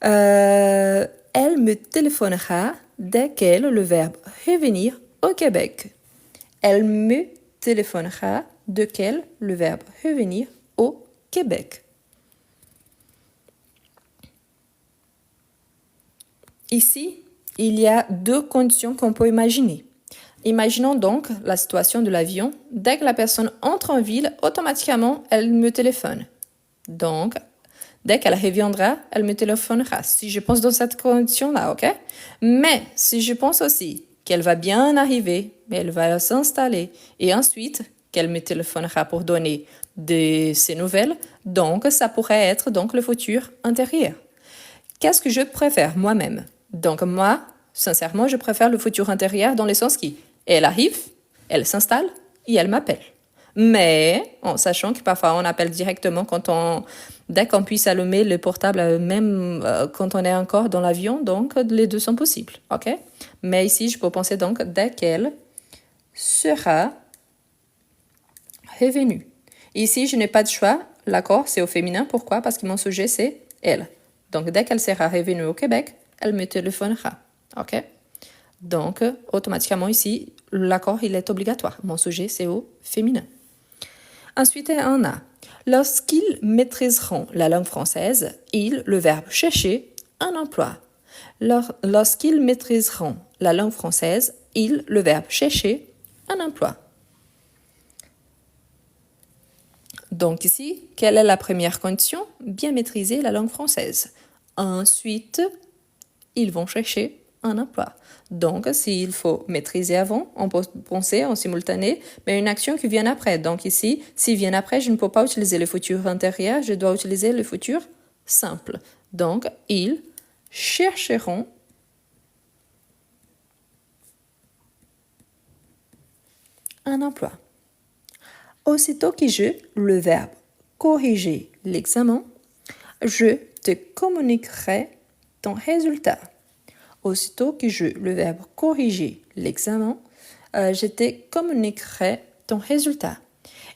Elle me téléphonera dès qu'elle, le verbe revenir au Québec. Elle me téléphonera dès qu'elle, le verbe revenir au Québec. Ici, il y a deux conditions qu'on peut imaginer. Imaginons donc la situation de l'avion. Dès que la personne entre en ville, automatiquement, elle me téléphone. Donc, dès qu'elle reviendra, elle me téléphonera. Si je pense dans cette condition-là, OK? Mais si je pense aussi qu'elle va bien arriver, elle va s'installer, et ensuite qu'elle me téléphonera pour donner ses nouvelles, donc ça pourrait être donc le futur intérieur. Qu'est-ce que je préfère moi-même? Donc moi, sincèrement, je préfère le futur intérieur dans le sens qui, elle arrive, elle s'installe et elle m'appelle. Mais en sachant que parfois on appelle directement dès qu'on puisse allumer le portable, même quand on est encore dans l'avion, donc les deux sont possibles, ok? Mais ici, je peux penser donc dès qu'elle sera revenue. Ici, je n'ai pas de choix, l'accord c'est au féminin, pourquoi? Parce que mon sujet c'est elle. Donc dès qu'elle sera revenue au Québec, elle me téléphonera, ok? Donc automatiquement ici, l'accord il est obligatoire. Mon sujet c'est au féminin. Ensuite, on a lorsqu'ils maîtriseront la langue française, ils, le verbe chercher, un emploi. Lorsqu'ils maîtriseront la langue française, ils, le verbe chercher, un emploi. Donc ici, quelle est la première condition? Bien maîtriser la langue française. Ensuite, ils vont chercher un emploi. Donc, s'il faut maîtriser avant, on peut penser en simultané, mais une action qui vient après. Donc ici, s'il vient après, je ne peux pas utiliser le futur intérieur, je dois utiliser le futur simple. Donc, ils chercheront un emploi. Aussitôt que je, le verbe corriger l'examen, je te communiquerai ton résultat. Aussitôt que je, le verbe corriger l'examen, je te communiquerai ton résultat.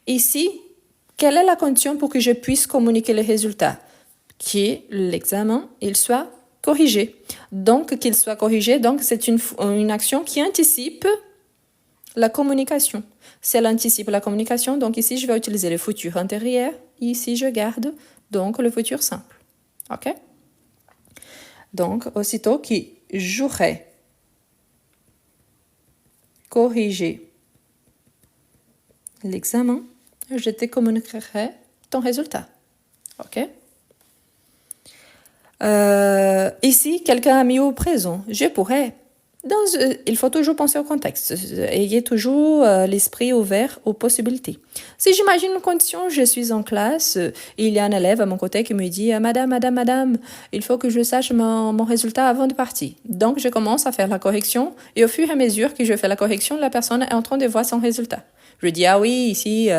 Ici, quelle est la condition pour que je puisse communiquer le résultat? Que l'examen il soit corrigé. Donc, qu'il soit corrigé, donc c'est une action qui anticipe la communication. Si elle anticipe la communication, donc ici, je vais utiliser le futur intérieur. Ici, je garde donc le futur simple. OK? Donc, aussitôt que j'aurai corrigé l'examen, je te communiquerai ton résultat. OK? Ici, quelqu'un a mis au présent. Je pourrais. Il faut toujours penser au contexte. Ayez toujours l'esprit ouvert aux possibilités. Si j'imagine une condition, je suis en classe, il y a un élève à mon côté qui me dit Madame, il faut que je sache mon résultat avant de partir. Donc, je commence à faire la correction et au fur et à mesure que je fais la correction, la personne est en train de voir son résultat. Je dis, ah oui, ici, tu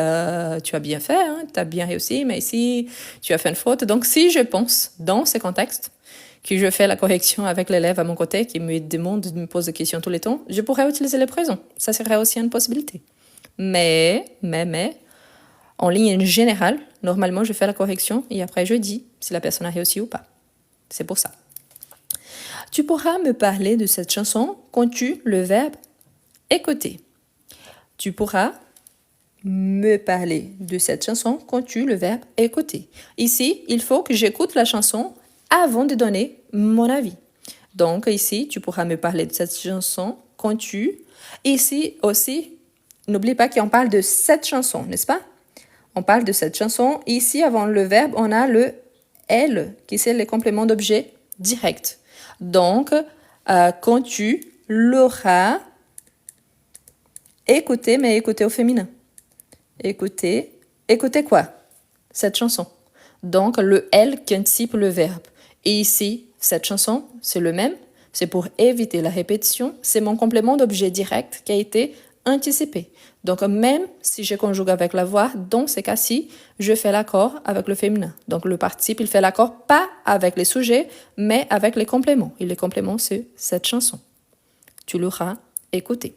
as bien fait, hein, tu as bien réussi, mais ici, tu as fait une faute. Donc, si je pense dans ces contextes, que je fais la correction avec l'élève à mon côté qui me demande, de me pose des questions tous les temps, je pourrais utiliser le présent. Ça serait aussi une possibilité. Mais, en ligne générale, normalement, je fais la correction et après, je dis si la personne a réussi ou pas. C'est pour ça. Tu pourras me parler de cette chanson quand tu le verbe écouter. Tu pourras me parler de cette chanson quand tu le verbe écouter. Ici, il faut que j'écoute la chanson avant de donner mon avis. Donc ici, tu pourras me parler de cette chanson quand tu... Ici aussi, n'oublie pas qu'on parle de cette chanson, n'est-ce pas? On parle de cette chanson. Ici, avant le verbe, on a le « elle » qui c'est le complément d'objet direct. Donc, quand tu l'auras écouté, mais écouté au féminin. Écouter quoi? Cette chanson. Donc, le « elle » qui anticipe le verbe. Et ici, cette chanson, c'est le même. C'est pour éviter la répétition. C'est mon complément d'objet direct qui a été anticipé. Donc, même si je conjugue avec la voix, dans ces cas-ci, je fais l'accord avec le féminin. Donc, le participe, il fait l'accord pas avec les sujets, mais avec les compléments. Et les compléments, c'est cette chanson. Tu l'auras écouté.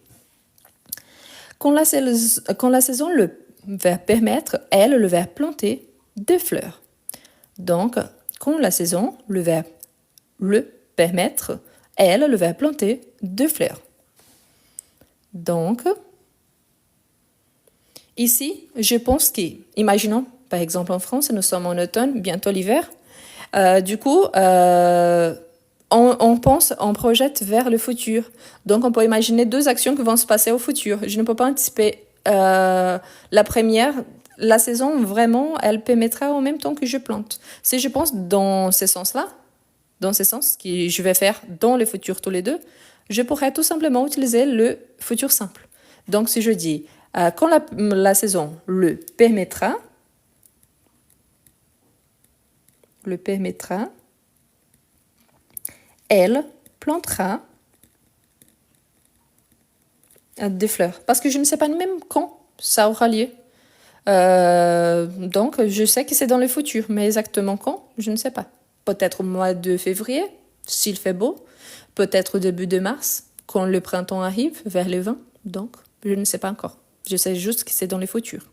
Quand la saison, le verbe permettre, elle, le verbe planter, des fleurs. Donc, quand la saison, le verbe le permettre, elle, le verbe planter, deux fleurs. Donc, ici, je pense que, imaginons, par exemple en France, nous sommes en automne, bientôt l'hiver. Du coup, on pense, on projette vers le futur. Donc, on peut imaginer deux actions qui vont se passer au futur. Je ne peux pas anticiper la première. La saison, vraiment, elle permettra en même temps que je plante. Si je pense dans ce sens-là, dans ce sens que je vais faire dans le futur tous les deux, je pourrais tout simplement utiliser le futur simple. Donc, si je dis quand la saison le permettra, elle plantera des fleurs. Parce que je ne sais pas même quand ça aura lieu. Donc, je sais que c'est dans le futur, mais exactement quand, je ne sais pas. Peut-être au mois de février, s'il fait beau. Peut-être au début de mars, quand le printemps arrive, vers le 20. Donc, je ne sais pas encore. Je sais juste que c'est dans le futur.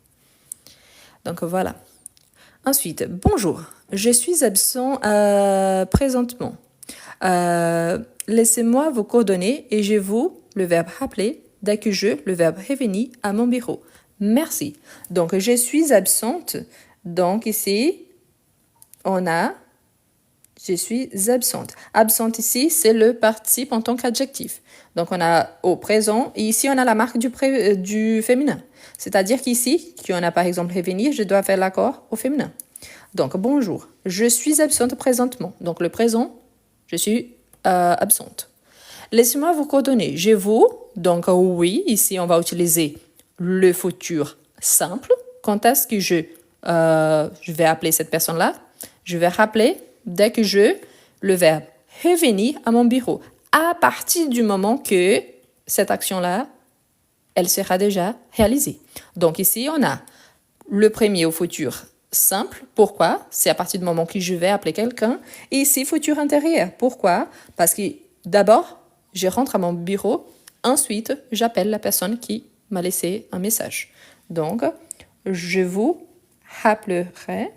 Donc, voilà. Ensuite, bonjour. Je suis absent présentement. Laissez-moi vos coordonnées et je vous, le verbe rappeler, dès que le verbe revenir à mon bureau. Merci. Donc, je suis absente. Donc, ici, on a je suis absente. Absente ici, c'est le participe en tant qu'adjectif. Donc, on a au présent et ici, on a la marque du féminin. C'est-à-dire qu'ici, qu'on a par exemple revenir, je dois faire l'accord au féminin. Donc, bonjour. Je suis absente présentement. Donc, le présent, je suis absente. Laissez-moi vous coordonner. Je vous, donc oui, ici, on va utiliser le futur simple. Quand est-ce que je vais appeler cette personne-là? Je vais rappeler dès que le verbe revenir à mon bureau. À partir du moment que cette action-là, elle sera déjà réalisée. Donc ici, on a le premier au futur simple. Pourquoi? C'est à partir du moment que je vais appeler quelqu'un. Et ici, futur intérieur. Pourquoi? Parce que d'abord, je rentre à mon bureau. Ensuite, j'appelle la personne qui m'a laissé un message. Donc, je vous rappellerai.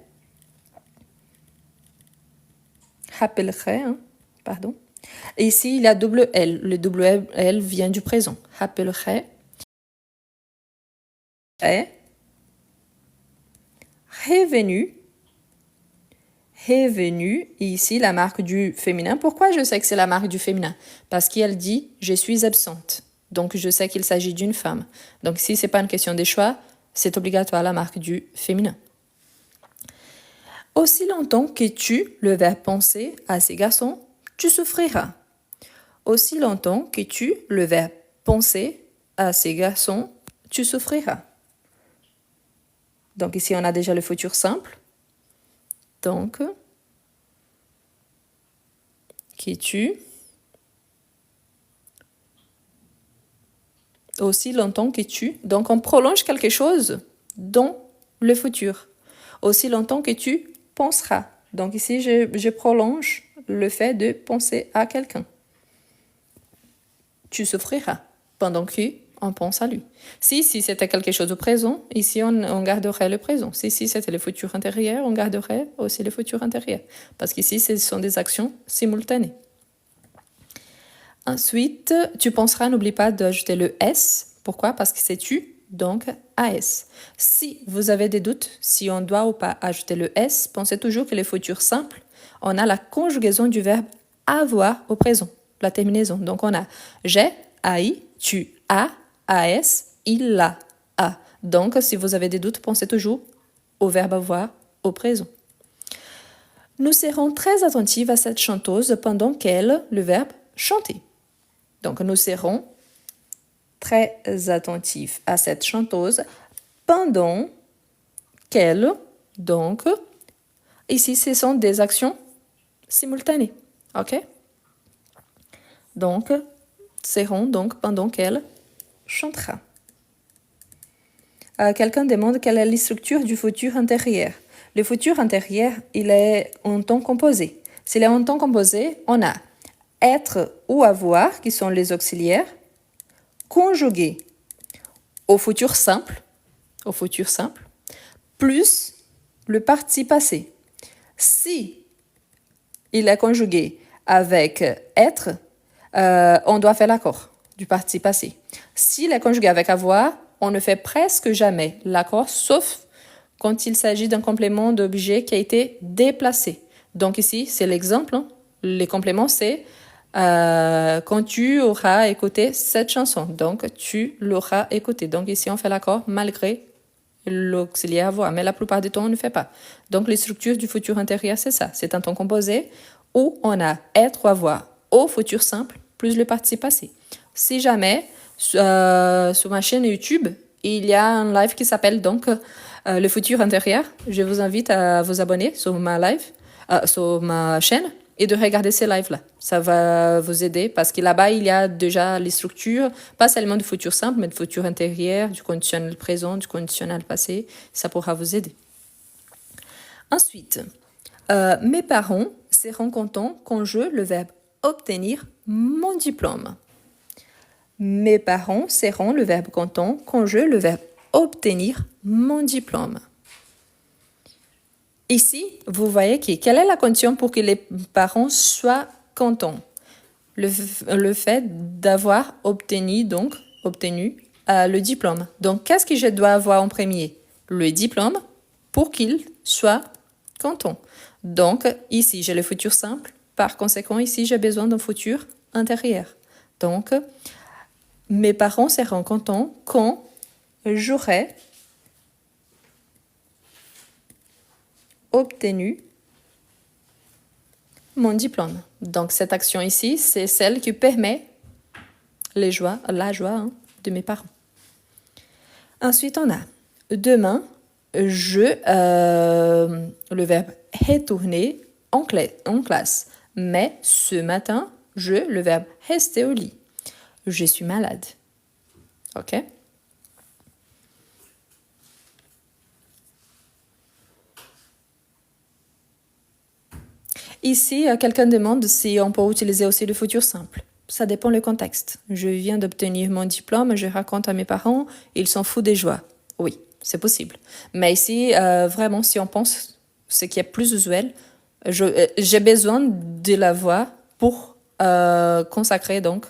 Pardon. Et ici, il y a double L. Le double L vient du présent. Rappellerai. Est revenu. Revenu. Et ici, la marque du féminin. Pourquoi je sais que c'est la marque du féminin? Parce qu'elle dit « je suis absente ». Donc, je sais qu'il s'agit d'une femme. Donc, si ce n'est pas une question de choix, c'est obligatoire la marque du féminin. Aussi longtemps que tu, le verbe penser à ces garçons, tu souffriras. Aussi longtemps que tu, le verbe penser à ces garçons, tu souffriras. Donc ici, on a déjà le futur simple. Donc, que tu, aussi longtemps que tu. Donc, on prolonge quelque chose dans le futur. Aussi longtemps que tu penseras. Donc ici, je prolonge le fait de penser à quelqu'un. Tu souffriras pendant qu'on pense à lui. Si c'était quelque chose au présent, ici, on garderait le présent. Si c'était le futur intérieur, on garderait aussi le futur intérieur. Parce qu'ici, ce sont des actions simultanées. Ensuite, tu penseras, n'oublie pas d'ajouter le S. Pourquoi? Parce que c'est tu, donc AS. Si vous avez des doutes, si on doit ou pas ajouter le S, pensez toujours que le futur simple, on a la conjugaison du verbe avoir au présent, la terminaison. Donc on a j'ai, AI, tu as, AS, il a, A. Donc si vous avez des doutes, pensez toujours au verbe avoir au présent. Nous serons très attentifs à cette chanteuse pendant qu'elle, le verbe chanter. Donc, nous serons très attentifs à cette chanteuse pendant qu'elle, donc, ici, ce sont des actions simultanées, ok? Donc, seront donc pendant qu'elle chantera. Quelqu'un demande quelle est la structure du futur intérieur. Le futur intérieur, il est en temps composé. S'il est en temps composé, on a être ou avoir, qui sont les auxiliaires, conjugués au futur simple, plus le participe passé. Si il est conjugué avec être, on doit faire l'accord du participe passé. S'il est conjugué avec avoir, on ne fait presque jamais l'accord, sauf quand il s'agit d'un complément d'objet qui a été déplacé. Donc ici, c'est l'exemple. Hein. Les compléments, c'est quand tu auras écouté cette chanson. Donc, tu l'auras écouté. Donc ici, on fait l'accord malgré l'auxiliaire avoir. Mais la plupart du temps, on ne fait pas. Donc, les structures du futur intérieur, c'est ça. C'est un temps composé où on a être ou avoir au futur simple plus le participe passé. Si jamais, sur ma chaîne YouTube, il y a un live qui s'appelle donc le futur intérieur. Je vous invite à vous abonner sur ma chaîne et de regarder ces lives-là. Ça va vous aider parce que là-bas, il y a déjà les structures, pas seulement du futur simple, mais du futur intérieur, du conditionnel présent, du conditionnel passé. Ça pourra vous aider. Ensuite, mes parents seront contents quand je, le verbe obtenir, mon diplôme. Mes parents seront le verbe content quand je, le verbe obtenir mon diplôme. Ici, vous voyez quelle est la condition pour que les parents soient contents? Le fait d'avoir obtenu le diplôme. Donc, qu'est-ce que je dois avoir en premier? Le diplôme pour qu'ils soient contents. Donc, ici, j'ai le futur simple. Par conséquent, ici, j'ai besoin d'un futur intérieur. Donc, mes parents seront contents quand j'aurai obtenu mon diplôme. Donc, cette action ici, c'est celle qui permet la joie de mes parents. Ensuite, on a demain, le verbe retourner en classe. Mais ce matin, le verbe rester au lit. Je suis malade. OK? Ici, quelqu'un demande si on peut utiliser aussi le futur simple. Ça dépend du contexte. Je viens d'obtenir mon diplôme, je raconte à mes parents, ils s'en foutent des joies. Oui, c'est possible. Mais ici, vraiment, si on pense ce qui est plus usuel, j'ai besoin de la voix pour consacrer donc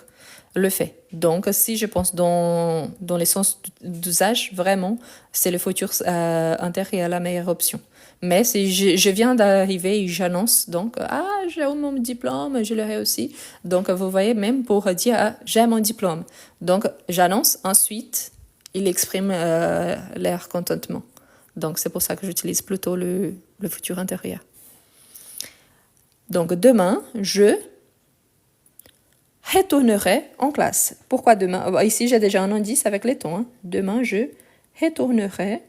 le fait. Donc, si je pense dans les sens d'usage, vraiment, c'est le futur intérieur la meilleure option. Mais si je viens d'arriver et j'annonce, donc, j'ai mon diplôme, je l'aurai aussi. Donc, vous voyez, même pour dire, j'ai mon diplôme. Donc, j'annonce, ensuite, il exprime leur contentement. Donc, c'est pour ça que j'utilise plutôt le futur intérieur. Donc, demain, je retournerai en classe. Pourquoi demain? Ici, j'ai déjà un indice avec les tons. Hein. Demain, je retournerai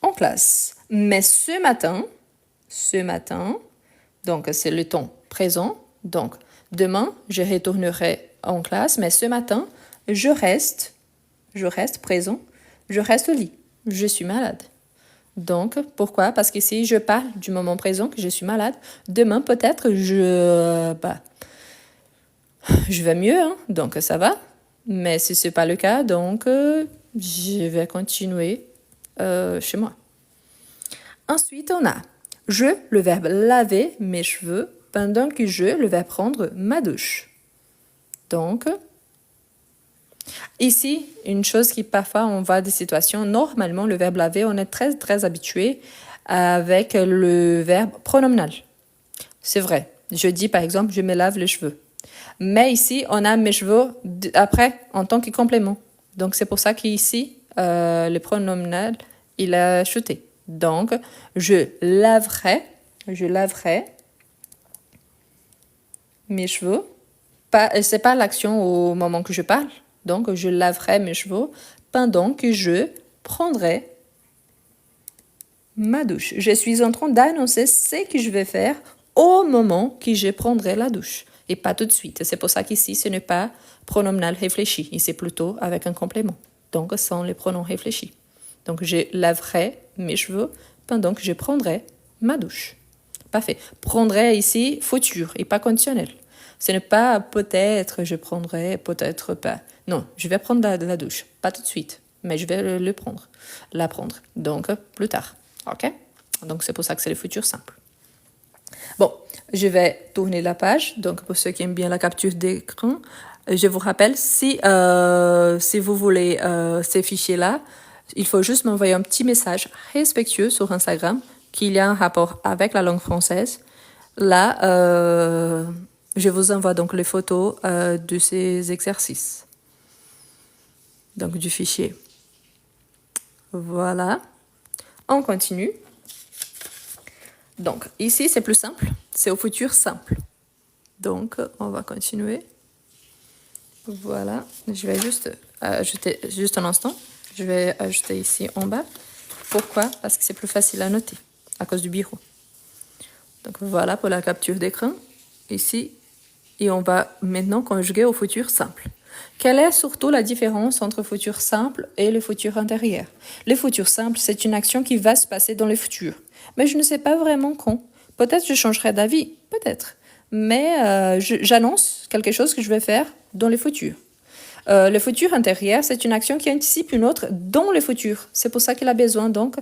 en classe. Mais ce matin, donc c'est le temps présent. Donc, demain, je retournerai en classe, mais ce matin, je reste présent, je reste au lit. Je suis malade. Donc, pourquoi? Parce qu'ici, je parle du moment présent que je suis malade. Demain, peut-être, je vais mieux, hein, donc ça va. Mais si ce n'est pas le cas, donc je vais continuer chez moi. Ensuite, on a le verbe laver mes cheveux, pendant que le verbe prendre ma douche. Donc, ici, une chose qui parfois on voit des situations, normalement le verbe laver, on est très très habitué avec le verbe pronominal. C'est vrai. Je dis par exemple, je me lave les cheveux. Mais ici, on a mes cheveux après en tant que complément. Donc c'est pour ça qu'ici, le pronominal, il a chuté. Donc, je laverai mes cheveux. C'est pas l'action au moment que je parle. Donc, je laverai mes cheveux pendant que je prendrai ma douche. Je suis en train d'annoncer ce que je vais faire au moment que je prendrai la douche. Et pas tout de suite. C'est pour ça qu'ici, ce n'est pas pronominal réfléchi. Ici, c'est plutôt avec un complément. Donc, sans les pronoms réfléchis. Donc, je laverai mes cheveux pendant que je prendrai ma douche. Parfait. Prendrai ici, futur et pas conditionnel. Ce n'est pas peut-être je prendrai, peut-être pas. Non, je vais prendre la douche. Pas tout de suite, mais je vais la prendre. Donc, plus tard. OK? Donc, c'est pour ça que c'est le futur simple. Bon, je vais tourner la page. Donc, pour ceux qui aiment bien la capture d'écran, je vous rappelle, si vous voulez ces fichiers-là, il faut juste m'envoyer un petit message respectueux sur Instagram qu'il y a un rapport avec la langue française. Là, je vous envoie donc les photos de ces exercices. Donc, du fichier. Voilà. On continue. Donc, ici, c'est plus simple. C'est au futur simple. Donc, on va continuer. Voilà. Je vais juste ajouter, juste un instant. Je vais ajouter ici en bas. Pourquoi? Parce que c'est plus facile à noter à cause du bureau. Donc, voilà pour la capture d'écran. Ici. Et on va maintenant conjuguer au futur simple. Quelle est surtout la différence entre futur simple et le futur intérieur? Le futur simple, c'est une action qui va se passer dans le futur. Mais je ne sais pas vraiment quand. Peut-être je changerai d'avis, peut-être. Mais j'annonce quelque chose que je vais faire dans le futur. Le futur intérieur, c'est une action qui anticipe une autre dans le futur. C'est pour ça qu'il a besoin donc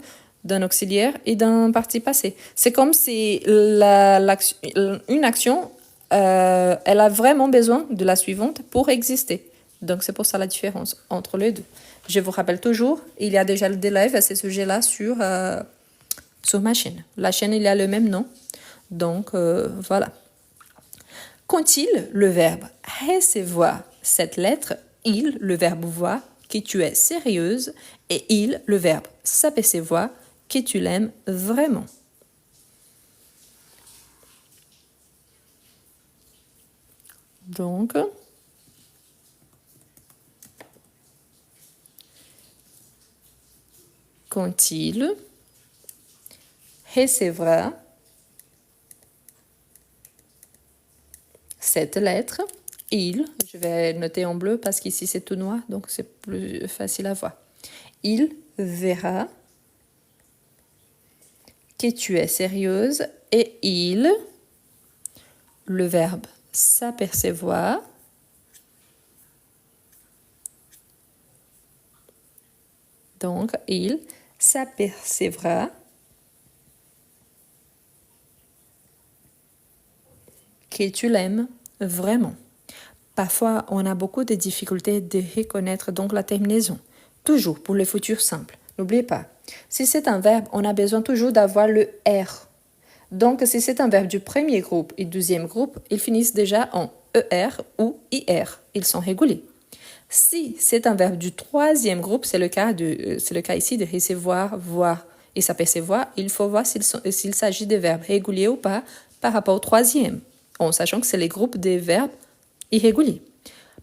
d'un auxiliaire et d'un parti passé. C'est comme si une action, elle a vraiment besoin de la suivante pour exister. Donc c'est pour ça la différence entre les deux. Je vous rappelle toujours, il y a déjà des lives à ce sujet-là sur ma chaîne. La chaîne, il a le même nom. Donc voilà. Qu'ont-ils le verbe recevoir cette lettre? Il, le verbe voir, que tu es sérieuse. Et il, le verbe s'apercevoir, que tu l'aimes vraiment. Donc, quand-il recevra cette lettre, je vais noter en bleu parce qu'ici c'est tout noir, donc c'est plus facile à voir. Il verra que tu es sérieuse et il, le verbe s'apercevoir, donc il s'apercevra que tu l'aimes vraiment. Parfois, on a beaucoup de difficultés de reconnaître donc la terminaison. Toujours pour le futur simple. N'oubliez pas, si c'est un verbe, on a besoin toujours d'avoir le R. Donc, si c'est un verbe du premier groupe et du deuxième groupe, ils finissent déjà en ER ou IR. Ils sont réguliers. Si c'est un verbe du troisième groupe, c'est le cas ici de recevoir, voir et s'apercevoir. Il faut voir s'il s'agit de verbes réguliers ou pas, par rapport au troisième, en sachant que c'est les groupes des verbes irréguliers.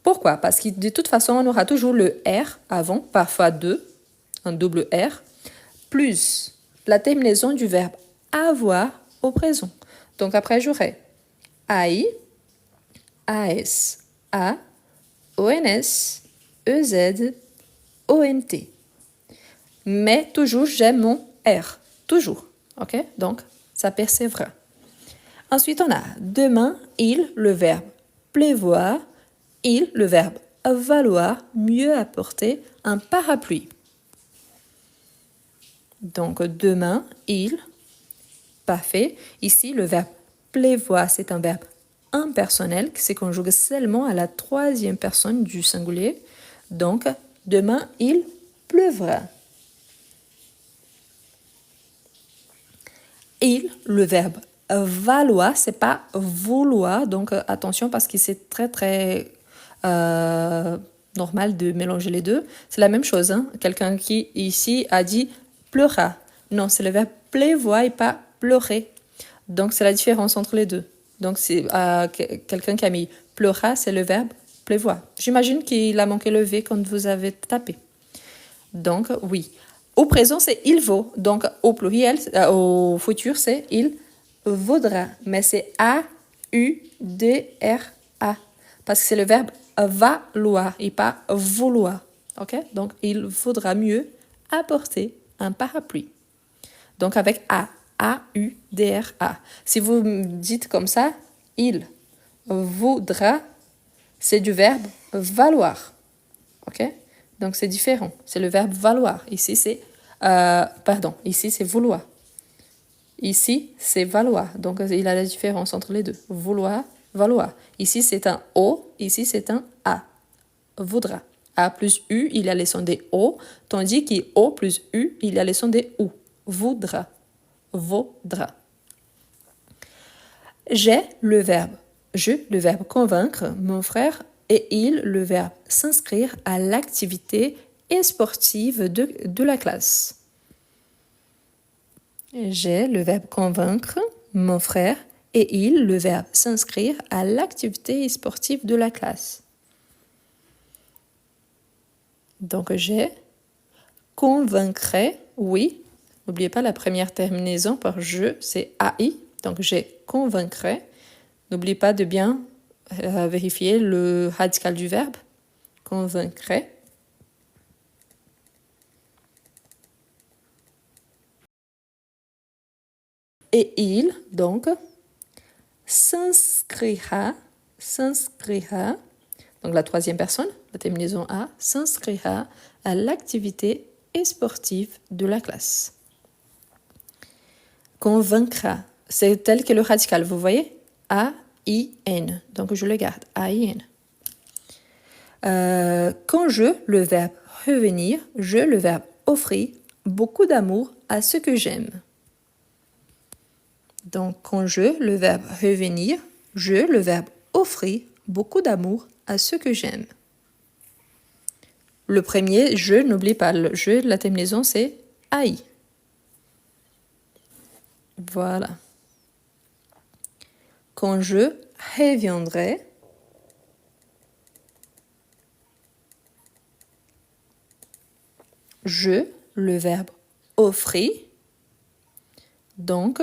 Pourquoi? Parce que de toute façon, on aura toujours le R avant, parfois deux, un double R, plus la terminaison du verbe avoir au présent. Donc après, j'aurai AI, AS, A, ONS, EZ, ONT. Mais toujours, j'ai mon R. Toujours. OK? Donc, ça persévère. Ensuite, on a demain, il, le verbe pleuvoir, il, le verbe valoir, mieux apporter, un parapluie. Donc, demain, il, parfait. Ici, le verbe pleuvoir, c'est un verbe impersonnel qui se conjugue seulement à la troisième personne du singulier. Donc, demain, il pleuvra. Il, le verbe valoir, c'est pas vouloir. Donc, attention parce que c'est très normal de mélanger les deux. C'est la même chose. Hein? Quelqu'un qui, ici, a dit pleura. Non, c'est le verbe pleuvoir et pas pleurer. Donc, c'est la différence entre les deux. Donc, c'est quelqu'un qui a mis pleura, c'est le verbe pleuvoir. J'imagine qu'il a manqué le V quand vous avez tapé. Donc, oui. Au présent, c'est il vaut. Donc, au pluriel, au futur, c'est il vaudra. Mais c'est A-U-D-R-A. Parce que c'est le verbe valoir et pas vouloir. OK? Donc, il vaudra mieux apporter un parapluie. Donc, avec A. A-U-D-R-A. Si vous me dites comme ça, il voudra, c'est du verbe valoir. OK? Donc, c'est différent. C'est le verbe valoir. Ici, c'est ici, c'est vouloir. Ici, c'est valoir. Donc, il a la différence entre les deux. Vouloir, valoir. Ici, c'est un O. Ici, c'est un A. Voudra. A plus U, il y a les sons des O. Tandis qu'O plus U, il y a les sons des OU. Voudra. Vaudra. J'ai le verbe. Je, le verbe convaincre, mon frère, et il, le verbe s'inscrire à l'activité sportive de la classe. J'ai le verbe convaincre, mon frère, et il, le verbe s'inscrire à l'activité sportive de la classe. Donc, j'ai convaincrai, oui. N'oubliez pas la première terminaison par je, c'est AI. Donc, j'ai convaincrai. N'oubliez pas de bien vérifier le radical du verbe. Convaincrai. Et il, donc, s'inscrira. Donc, la troisième personne, la terminaison A, s'inscrira à l'activité sportive de la classe. Convaincra, c'est tel que le radical, vous voyez? A-I-N. Donc, je le garde. A-I-N. Quand je, le verbe revenir, je, le verbe offrir, beaucoup d'amour à ce que j'aime. Donc, quand je, le verbe revenir, je, le verbe offrir, beaucoup d'amour à ce que j'aime. Le premier, je, n'oublie pas, le je, la terminaison, c'est AI. Voilà. Quand je reviendrai, je, le verbe offrir. Donc,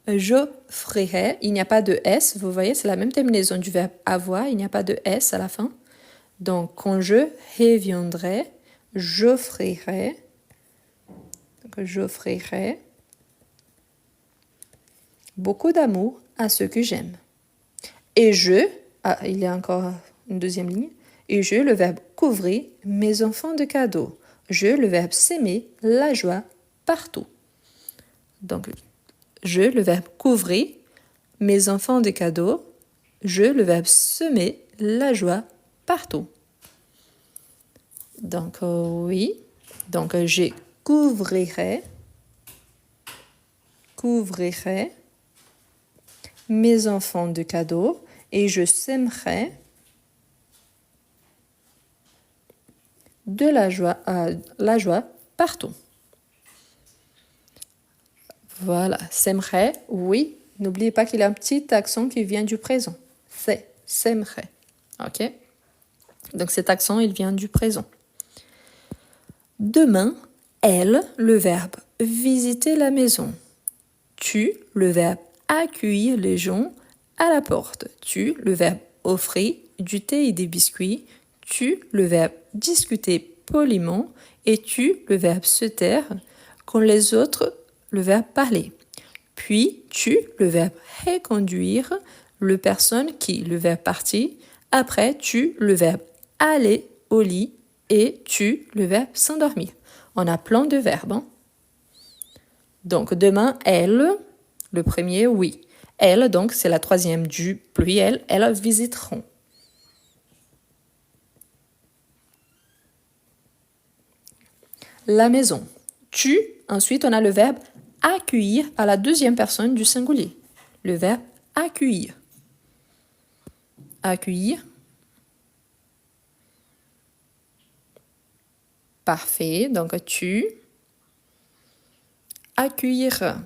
j'offrirai. Il n'y a pas de S, vous voyez, c'est la même terminaison du verbe avoir. Il n'y a pas de S à la fin. Donc, quand je reviendrai, j'offrirai. Donc, j'offrirai beaucoup d'amour à ceux que j'aime. Et je, il y a encore une deuxième ligne. Et je, le verbe couvrir mes enfants de cadeaux. Je, le verbe s'aimer, la joie partout. Donc, je, le verbe couvrir mes enfants de cadeaux. Je, le verbe semer, la joie partout. Donc, oui. Donc, je couvrirai mes enfants de cadeaux et je sèmerai de la joie partout. Voilà, sèmerai, oui, N'oubliez pas qu'il y a un petit accent qui vient du présent. S'aimerait. OK? Donc cet accent, il vient du présent. Demain, elle, le verbe visiter la maison. Tu, le verbe accueillir les gens à la porte. Tu, le verbe offrir du thé et des biscuits. Tu, le verbe discuter poliment. Et tu, le verbe se taire. Quand les autres, le verbe parler. Puis, tu, le verbe reconduire. Le personne qui, le verbe partir. Après, tu, le verbe aller au lit. Et tu, le verbe s'endormir. On a plein de verbes. Hein? Donc, demain, elle, le premier, oui. Elle, donc, c'est la troisième du pluriel. Elles visiteront. La maison. Tu, ensuite, on a le verbe accueillir à la deuxième personne du singulier. Le verbe accueillir. Accueillir. Parfait. Donc, tu accueillir.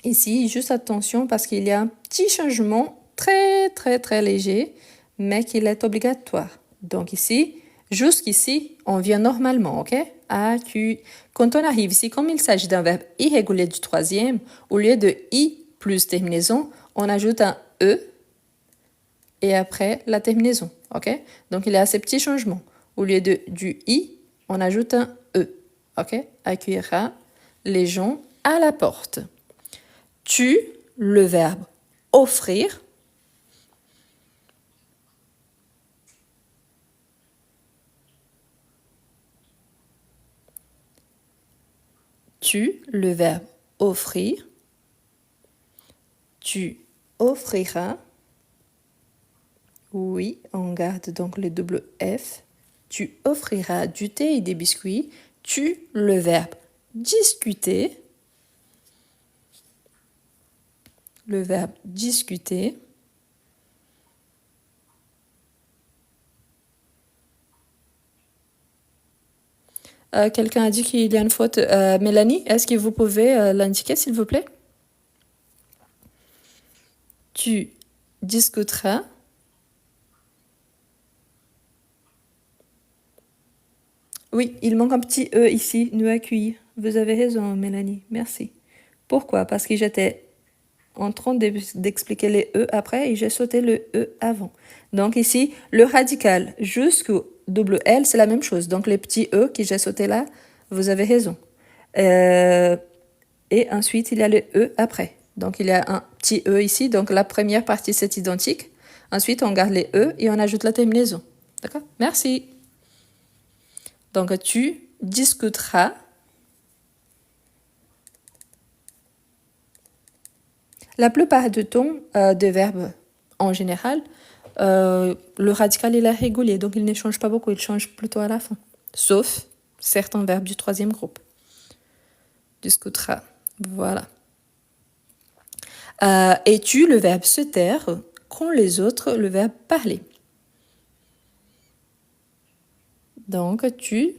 Ici, juste attention parce qu'il y a un petit changement très, très, très léger, mais qu'il est obligatoire. Donc ici, jusqu'ici, on vient normalement, ok? Quand on arrive ici, comme il s'agit d'un verbe irrégulier du troisième, au lieu de i plus terminaison, on ajoute un e et après la terminaison, ok? Donc il y a ces petits changements. Au lieu du i, on ajoute un e, ok? Accueillera les gens à la porte. Tu, le verbe offrir. Tu, le verbe offrir. Tu offriras. Oui, on garde donc le double F. Tu offriras du thé et des biscuits. Tu, le verbe discuter. Le verbe discuter. Quelqu'un a dit qu'il y a une faute. Mélanie, est-ce que vous pouvez l'indiquer, s'il vous plaît? Tu discuteras. Oui, il manque un petit E ici, nous accueillir. Vous avez raison, Mélanie, merci. Pourquoi? Parce que j'étais en train d'expliquer les E après et j'ai sauté le E avant. Donc ici, le radical jusqu'au double L, c'est la même chose. Donc les petits E que j'ai sauté là, vous avez raison. Et ensuite, il y a le E après. Donc il y a un petit E ici. Donc la première partie, c'est identique. Ensuite, on garde les E et on ajoute la terminaison. D'accord? Merci. Donc tu discuteras. La plupart du temps, des verbes en général, le radical il est régulier, donc il ne change pas beaucoup, il change plutôt à la fin. Sauf certains verbes du troisième groupe. Discutera, voilà. Et tu, le verbe se taire, quand les autres, le verbe parler. Donc tu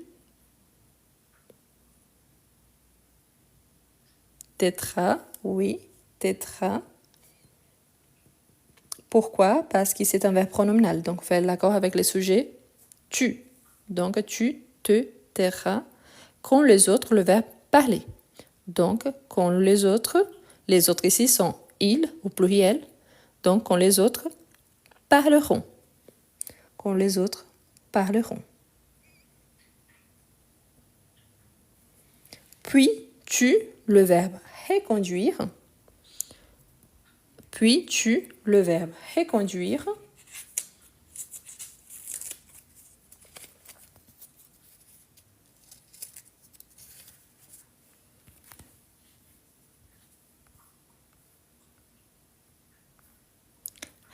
t'aideras, oui, t'aideras. Pourquoi? Parce que c'est un verbe pronominal. Donc, on fait l'accord avec les sujets tu. Donc, tu te tairas. Quand les autres, le verbe parler. Donc, quand les autres ici sont ils au pluriel. Donc, quand les autres parleront. Quand les autres parleront. Puis, tu, le verbe reconduire. Puis, tu, le verbe reconduire.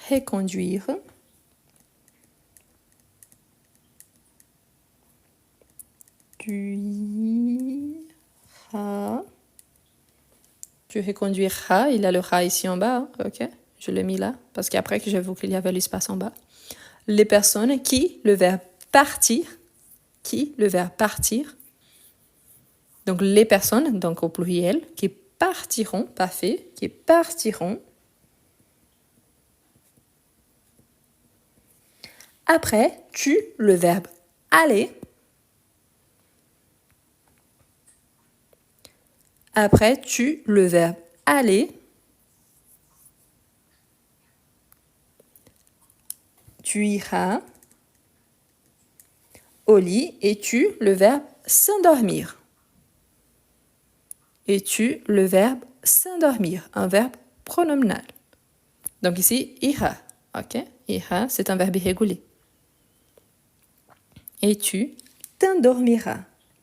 Reconduire. Tu iras. Tu reconduiras. Il y a le ra ici en bas. Ok, je l'ai mis là. Parce qu'après que j'ai vu qu'il y avait l'espace en bas. Les personnes qui, le verbe partir. Qui, le verbe partir. Donc les personnes, donc au pluriel, qui partiront, pas fait, qui partiront. Après, tu, le verbe aller. Après, tu, le verbe aller. Tu iras au lit et tu, le verbe s'endormir. Et tu, le verbe s'endormir, un verbe pronominal. Donc ici, ira. Ok? Ira, c'est un verbe irrégulier. Et tu t'endormiras.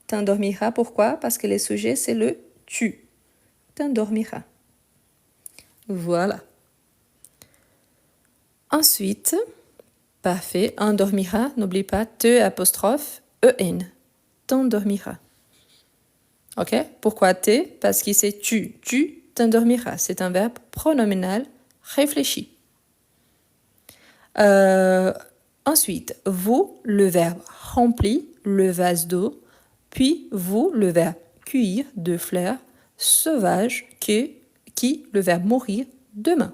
T'endormiras, pourquoi? Parce que le sujet, c'est le tu. T'endormiras. Voilà. Ensuite, parfait, endormira, n'oublie pas te apostrophe en. T'endormiras. Ok? Pourquoi te? Parce que c'est tu. Tu t'endormiras. C'est un verbe pronominal réfléchi. Ensuite, vous, le verbe rempli, le vase d'eau, puis vous, le verbe cueillir de fleurs sauvages, qui, le verbe mourir, demain.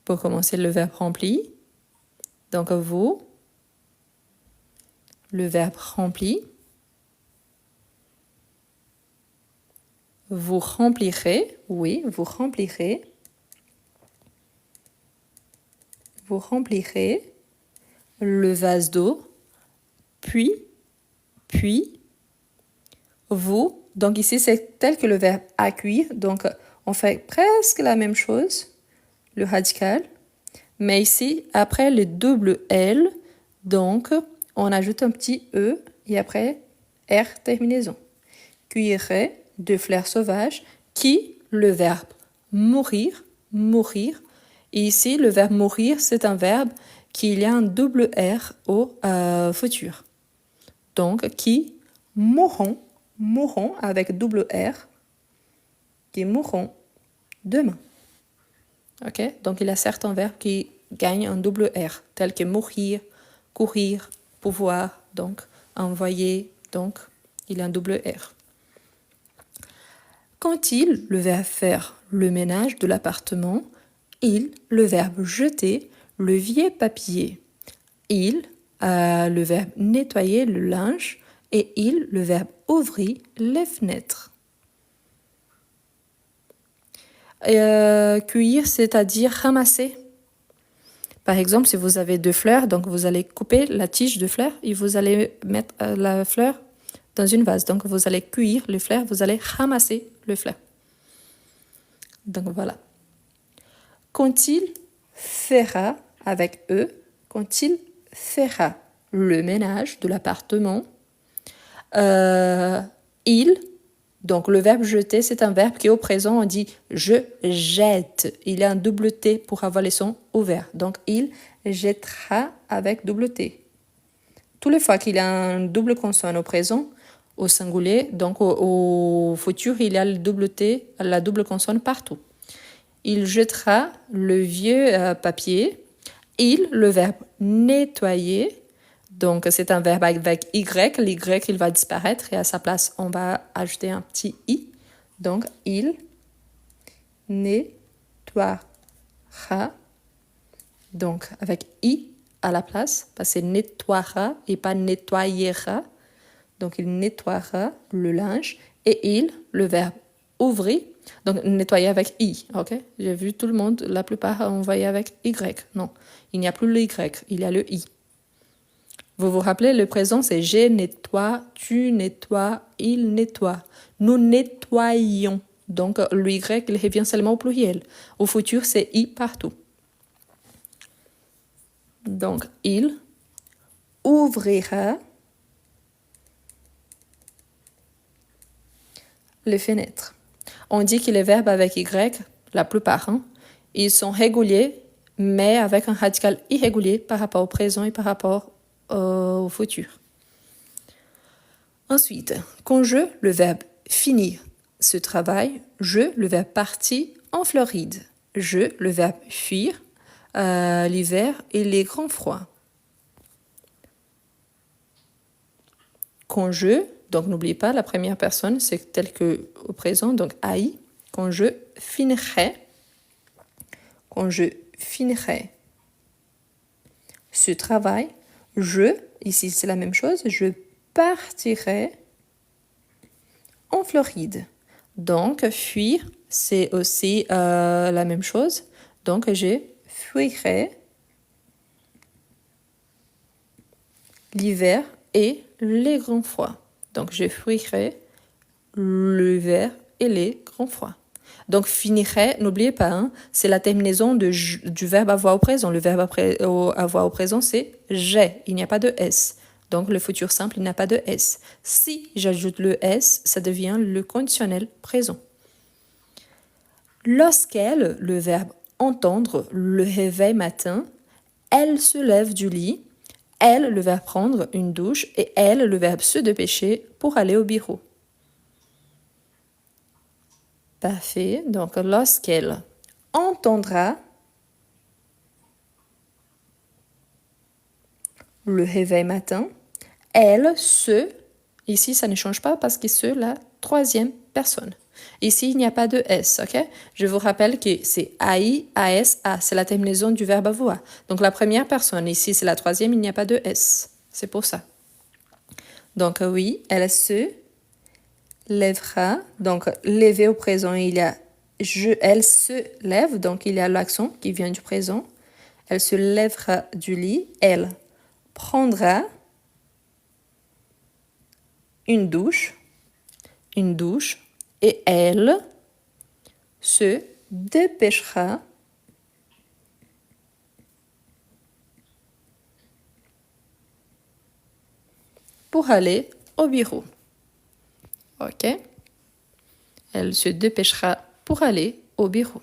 Pour commencer, le verbe rempli. Donc, vous, le verbe rempli. Vous remplirez, oui, vous remplirez. Vous remplirez le vase d'eau, puis, vous. Donc ici, c'est tel que le verbe accueillir. Donc, on fait presque la même chose, le radical. Mais ici, après le double L, donc, on ajoute un petit E et après, R terminaison. Cueillerez de fleurs sauvages, qui, le verbe mourir. Et ici, le verbe mourir, c'est un verbe qu'il y a un double R au futur. Donc, qui mourront avec double R, qui mourront demain. Ok? Donc, il y a certains verbes qui gagnent un double R, tels que mourir, courir, pouvoir, donc envoyer, donc il y a un double R. Quand il, le verbe faire le ménage de l'appartement, il, le verbe jeter le vieux papier. Il, le verbe nettoyer le linge. Et il, le verbe ouvrir les fenêtres. Cueillir, c'est-à-dire ramasser. Par exemple, si vous avez 2 fleurs, donc vous allez couper la tige de fleurs et vous allez mettre la fleur dans une vase. Donc vous allez cueillir les fleurs, vous allez ramasser les fleurs. Donc voilà. Quand il fera, avec eux, quand il fera le ménage de l'appartement, il, donc le verbe jeter, c'est un verbe qui au présent, on dit je jette. Il y a un double T pour avoir les sons ouverts. Donc il jettera avec double T. Toutes les fois qu'il y a un double consonne au présent, au singulier, donc au futur, il y a le double T, la double consonne partout. Il jettera le vieux papier. Il, le verbe nettoyer. Donc, c'est un verbe avec Y. L'Y, il va disparaître et à sa place, on va ajouter un petit I. Donc, il nettoiera. Donc, avec I à la place, parce que c'est nettoiera et pas nettoyera. Donc, il nettoiera le linge. Et il, le verbe ouvrir. Donc, nettoyer avec I, ok? J'ai vu tout le monde, la plupart envoyer avec Y. Non, il n'y a plus le Y, il y a le I. Vous vous rappelez, le présent, c'est je nettoie, tu nettoies, il nettoie. Nous nettoyons. Donc, le Y, il revient seulement au pluriel. Au futur, c'est I partout. Donc, il ouvrira les fenêtres. On dit que les verbes avec Y, la plupart, ils sont réguliers, mais avec un radical irrégulier par rapport au présent et par rapport au futur. Ensuite, quand je, le verbe finir ce travail, je, le verbe partir en Floride, je, le verbe fuir l'hiver et les grands froids. quand je, donc n'oubliez pas, la première personne, c'est tel que au présent, donc aïe, quand je finirai ce travail, ici c'est la même chose, je partirai en Floride. Donc, fuir, c'est aussi la même chose. Donc, je fuirai l'hiver et les grands froids. Donc, je fuirai l'hiver et les grands froids. Donc, finirai, n'oubliez pas, hein, c'est la terminaison du verbe avoir au présent. Le verbe avoir au présent, c'est j'ai. Il n'y a pas de S. Donc, le futur simple, il n'a pas de S. Si j'ajoute le S, ça devient le conditionnel présent. Lorsqu'elle, le verbe entendre, le réveil matin, elle se lève du lit, elle, le verbe prendre une douche, et elle, le verbe se dépêcher pour aller au bureau. Parfait. Donc, lorsqu'elle entendra le réveil matin, elle se, ici ça ne change pas parce que c'est la troisième personne. Ici, il n'y a pas de S, ok? Je vous rappelle que c'est AI, AS, A. C'est la terminaison du verbe avoir. Donc, la première personne, ici, c'est la troisième, il n'y a pas de S. C'est pour ça. Donc, oui, elle se lèvera. Donc, lever au présent, il y a elle se lève. Donc, il y a l'accent qui vient du présent. Elle se lèvera du lit. Elle prendra une douche. Et elle se dépêchera pour aller au bureau. Ok? Elle se dépêchera pour aller au bureau.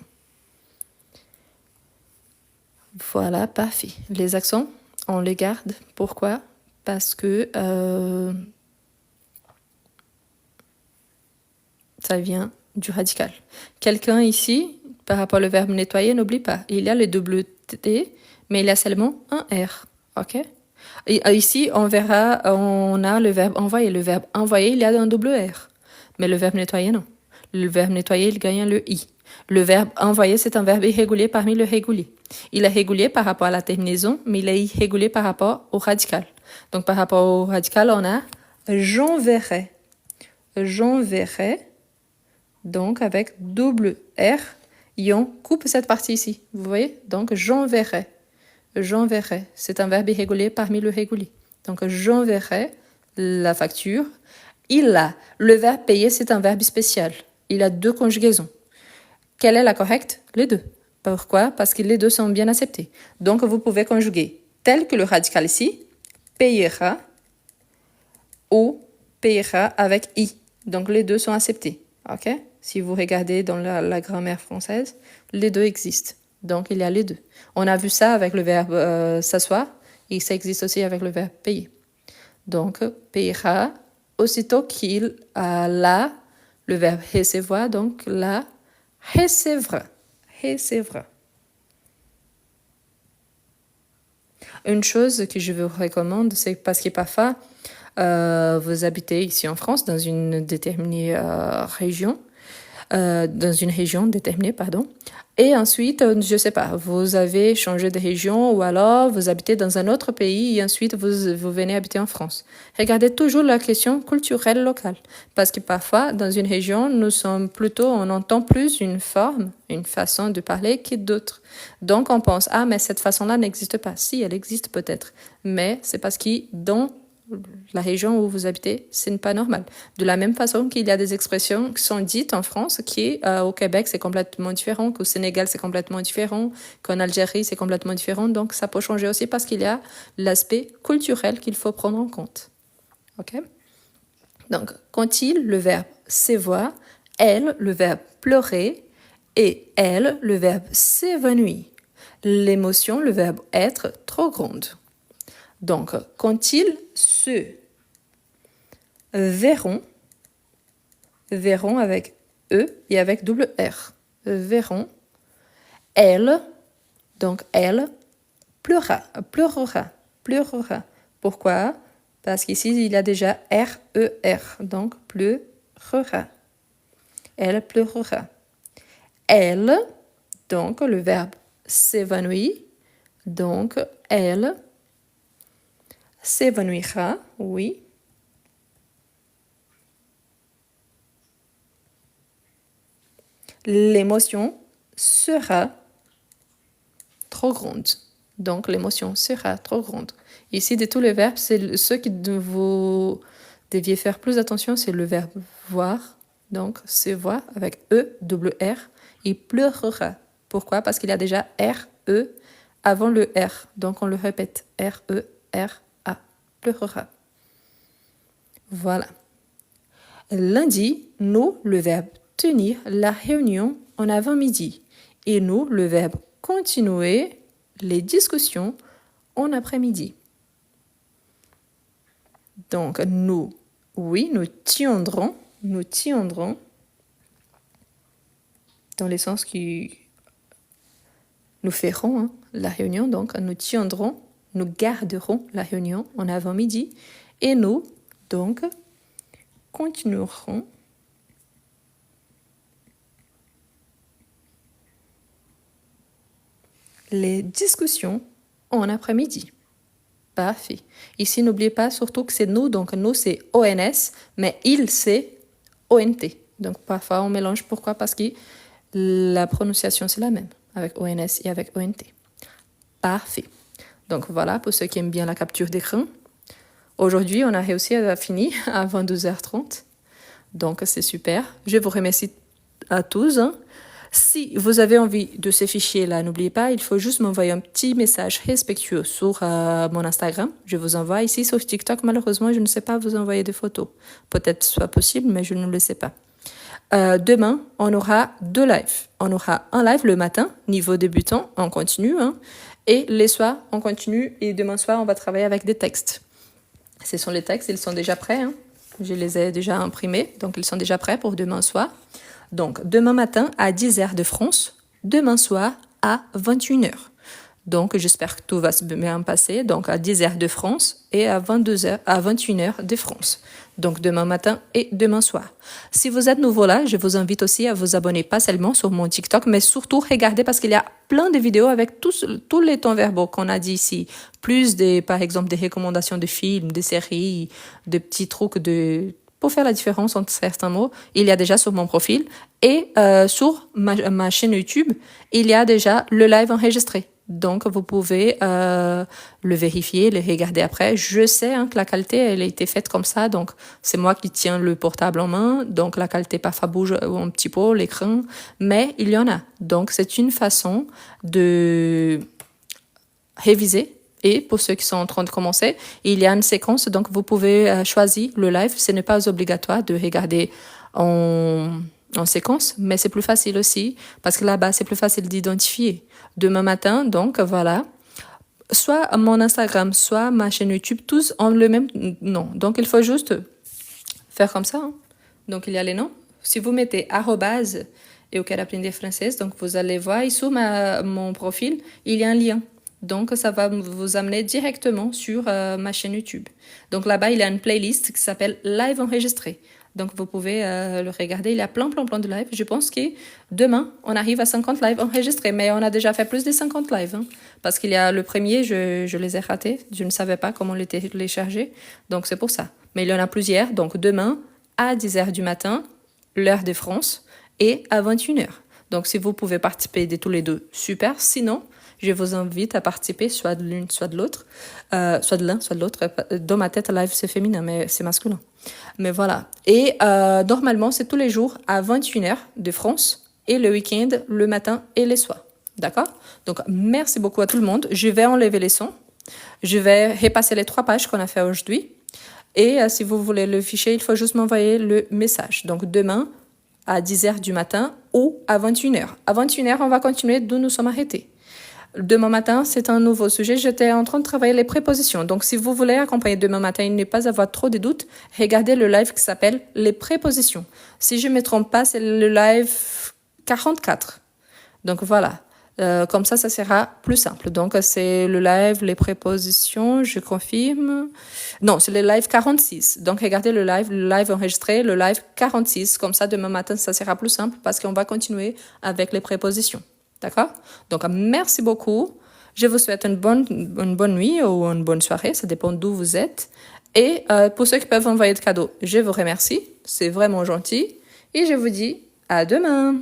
Voilà, parfait. Les accents, on les garde. Pourquoi? Parce que ça vient du radical. Quelqu'un ici, par rapport au verbe nettoyer, n'oublie pas, il y a le double T, mais il y a seulement un R. Ok? Et ici, on verra, on a le verbe envoyer. Le verbe envoyer, il y a un double R. Mais le verbe nettoyer, non. Le verbe nettoyer, il gagne le I. Le verbe envoyer, c'est un verbe irrégulier parmi le régulier. Il est régulier par rapport à la terminaison, mais il est irrégulier par rapport au radical. Donc, par rapport au radical, on a j'enverrai. J'enverrai. Donc, avec double R, et on coupe cette partie ici. Vous voyez? Donc, j'enverrai. J'enverrai. C'est un verbe irrégulier parmi le régulier. Donc, j'enverrai la facture. Le verbe payer, c'est un verbe spécial. Il a deux conjugaisons. Quelle est la correcte? Les deux. Pourquoi? Parce que les deux sont bien acceptés. Donc, vous pouvez conjuguer tel que le radical ici, payera, ou payera avec I. Donc, les deux sont acceptés. OK? Si vous regardez dans la grammaire française, les deux existent. Donc, il y a les deux. On a vu ça avec le verbe s'asseoir et ça existe aussi avec le verbe payer. Donc, payera, aussitôt qu'il a là, le verbe recevoir, donc là, recevra. Recevra. Une chose que je vous recommande, c'est parce que parfois, vous habitez ici en France, dans une déterminée région, dans une région déterminée, pardon. Et ensuite, je sais pas, vous avez changé de région ou alors vous habitez dans un autre pays et ensuite vous venez habiter en France. Regardez toujours la question culturelle locale. Parce que parfois, dans une région, on entend plus une forme, une façon de parler que d'autres. Donc, on pense, mais cette façon-là n'existe pas. Si, elle existe peut-être. Mais c'est parce que dans la région où vous habitez, ce n'est pas normal. De la même façon qu'il y a des expressions qui sont dites en France, qui au Québec c'est complètement différent, qu'au Sénégal c'est complètement différent, qu'en Algérie c'est complètement différent. Donc ça peut changer aussi parce qu'il y a l'aspect culturel qu'il faut prendre en compte. Ok? Donc, quand-il, le verbe s'évoir, elle, le verbe pleurer, et elle, le verbe s'évanouir. L'émotion, le verbe être, trop grande. Donc, quand ils se verront avec E et avec double R, verront, elle, donc elle, pleurera. Pourquoi? Parce qu'ici, il y a déjà RER. Donc, pleurera. Elle pleurera. Elle, donc le verbe s'évanouit. Donc, elle s'évanouira, oui. L'émotion sera trop grande. Donc, l'émotion sera trop grande. Ici, de tous les verbes, c'est ceux que vous deviez faire plus attention, c'est le verbe voir. Donc, se voir avec E, double R. Il pleurera. Pourquoi? Parce qu'il y a déjà R, E avant le R. Donc, on le répète. R, E, R, A. Pleurera. Voilà. Lundi, nous, le verbe tenir la réunion en avant-midi. Et nous, le verbe continuer les discussions en après-midi. Donc, nous, oui, nous tiendrons dans le sens qui nous ferons la réunion. Donc, nous tiendrons, nous garderons la réunion en avant-midi. Et nous, donc, continuerons les discussions en après-midi. Parfait. Ici, n'oubliez pas surtout que c'est nous, donc nous c'est ONS, mais il c'est ONT. Donc parfois on mélange. Pourquoi? Parce que la prononciation c'est la même avec ONS et avec ONT. Parfait. Donc voilà, pour ceux qui aiment bien la capture d'écran. Aujourd'hui, on a réussi à finir à 22h30. Donc c'est super. Je vous remercie à tous. Si vous avez envie de ces fichiers-là, n'oubliez pas, il faut juste m'envoyer un petit message respectueux sur mon Instagram. Je vous envoie ici sur TikTok. Malheureusement, je ne sais pas vous envoyer des photos. Peut-être soit possible, mais je ne le sais pas. Demain, on aura 2 lives. On aura un live le matin, niveau débutant, on continue. Et les soirs, on continue. Et demain soir, on va travailler avec des textes. Ce sont les textes, ils sont déjà prêts. Je les ai déjà imprimés, donc ils sont déjà prêts pour demain soir. Donc, demain matin à 10h de France, demain soir à 21h. Donc, j'espère que tout va se bien passer. Donc, à 10h de France et à 22h, à 21h de France. Donc, demain matin et demain soir. Si vous êtes nouveau là, je vous invite aussi à vous abonner, pas seulement sur mon TikTok, mais surtout regardez parce qu'il y a plein de vidéos avec tous les temps verbaux qu'on a dit ici. Plus par exemple, des recommandations de films, de séries, de petits trucs pour faire la différence entre certains mots, il y a déjà sur mon profil. Et sur ma chaîne YouTube, il y a déjà le live enregistré. Donc, vous pouvez le vérifier, le regarder après. Je sais que la qualité, elle a été faite comme ça. Donc, c'est moi qui tiens le portable en main. Donc, la qualité parfois bouge un petit peu, l'écran. Mais il y en a. Donc, c'est une façon de réviser. Et pour ceux qui sont en train de commencer, il y a une séquence, donc vous pouvez choisir le live. Ce n'est pas obligatoire de regarder en séquence, mais c'est plus facile aussi, parce que là-bas, c'est plus facile d'identifier. Demain matin, donc voilà, soit mon Instagram, soit ma chaîne YouTube, tous ont le même nom. Donc, il faut juste faire comme ça. Donc, il y a les noms. Si vous mettez arrobase eu quero aprender francês, donc vous allez voir, et sur mon profil, il y a un lien. Donc, ça va vous amener directement sur ma chaîne YouTube. Donc, là-bas, il y a une playlist qui s'appelle Live enregistré. Donc, vous pouvez le regarder. Il y a plein de lives. Je pense que demain, on arrive à 50 lives enregistrés. Mais on a déjà fait plus de 50 lives. Parce qu'il y a le premier, je les ai ratés. Je ne savais pas comment les télécharger. Donc, c'est pour ça. Mais il y en a plusieurs. Donc, demain, à 10h du matin, l'heure de France, et à 21h. Donc, si vous pouvez participer de tous les deux, super. Sinon, je vous invite à participer soit de l'une, soit de l'autre, soit de l'un, soit de l'autre. Dans ma tête, live, c'est féminin, mais c'est masculin. Mais voilà. Et normalement, c'est tous les jours à 21h de France et le week-end, le matin et les soirs. D'accord? Donc, merci beaucoup à tout le monde. Je vais enlever les sons. Je vais repasser les 3 pages qu'on a fait aujourd'hui. Et si vous voulez le fichier, il faut juste m'envoyer le message. Donc, demain, à 10h du matin ou à 21h. À 21h, on va continuer d'où nous sommes arrêtés. Demain matin, c'est un nouveau sujet. J'étais en train de travailler les prépositions. Donc, si vous voulez accompagner demain matin et ne pas avoir trop de doutes, regardez le live qui s'appelle les prépositions. Si je ne me trompe pas, c'est le live 44. Donc, voilà. Comme ça sera plus simple. Donc, c'est le live, les prépositions, je confirme. Non, c'est le live 46. Donc, regardez le live enregistré, le live 46. Comme ça, demain matin, ça sera plus simple parce qu'on va continuer avec les prépositions. D'accord? Donc, merci beaucoup. Je vous souhaite une bonne nuit ou une bonne soirée. Ça dépend d'où vous êtes. Et pour ceux qui peuvent envoyer de cadeaux, je vous remercie. C'est vraiment gentil. Et je vous dis à demain.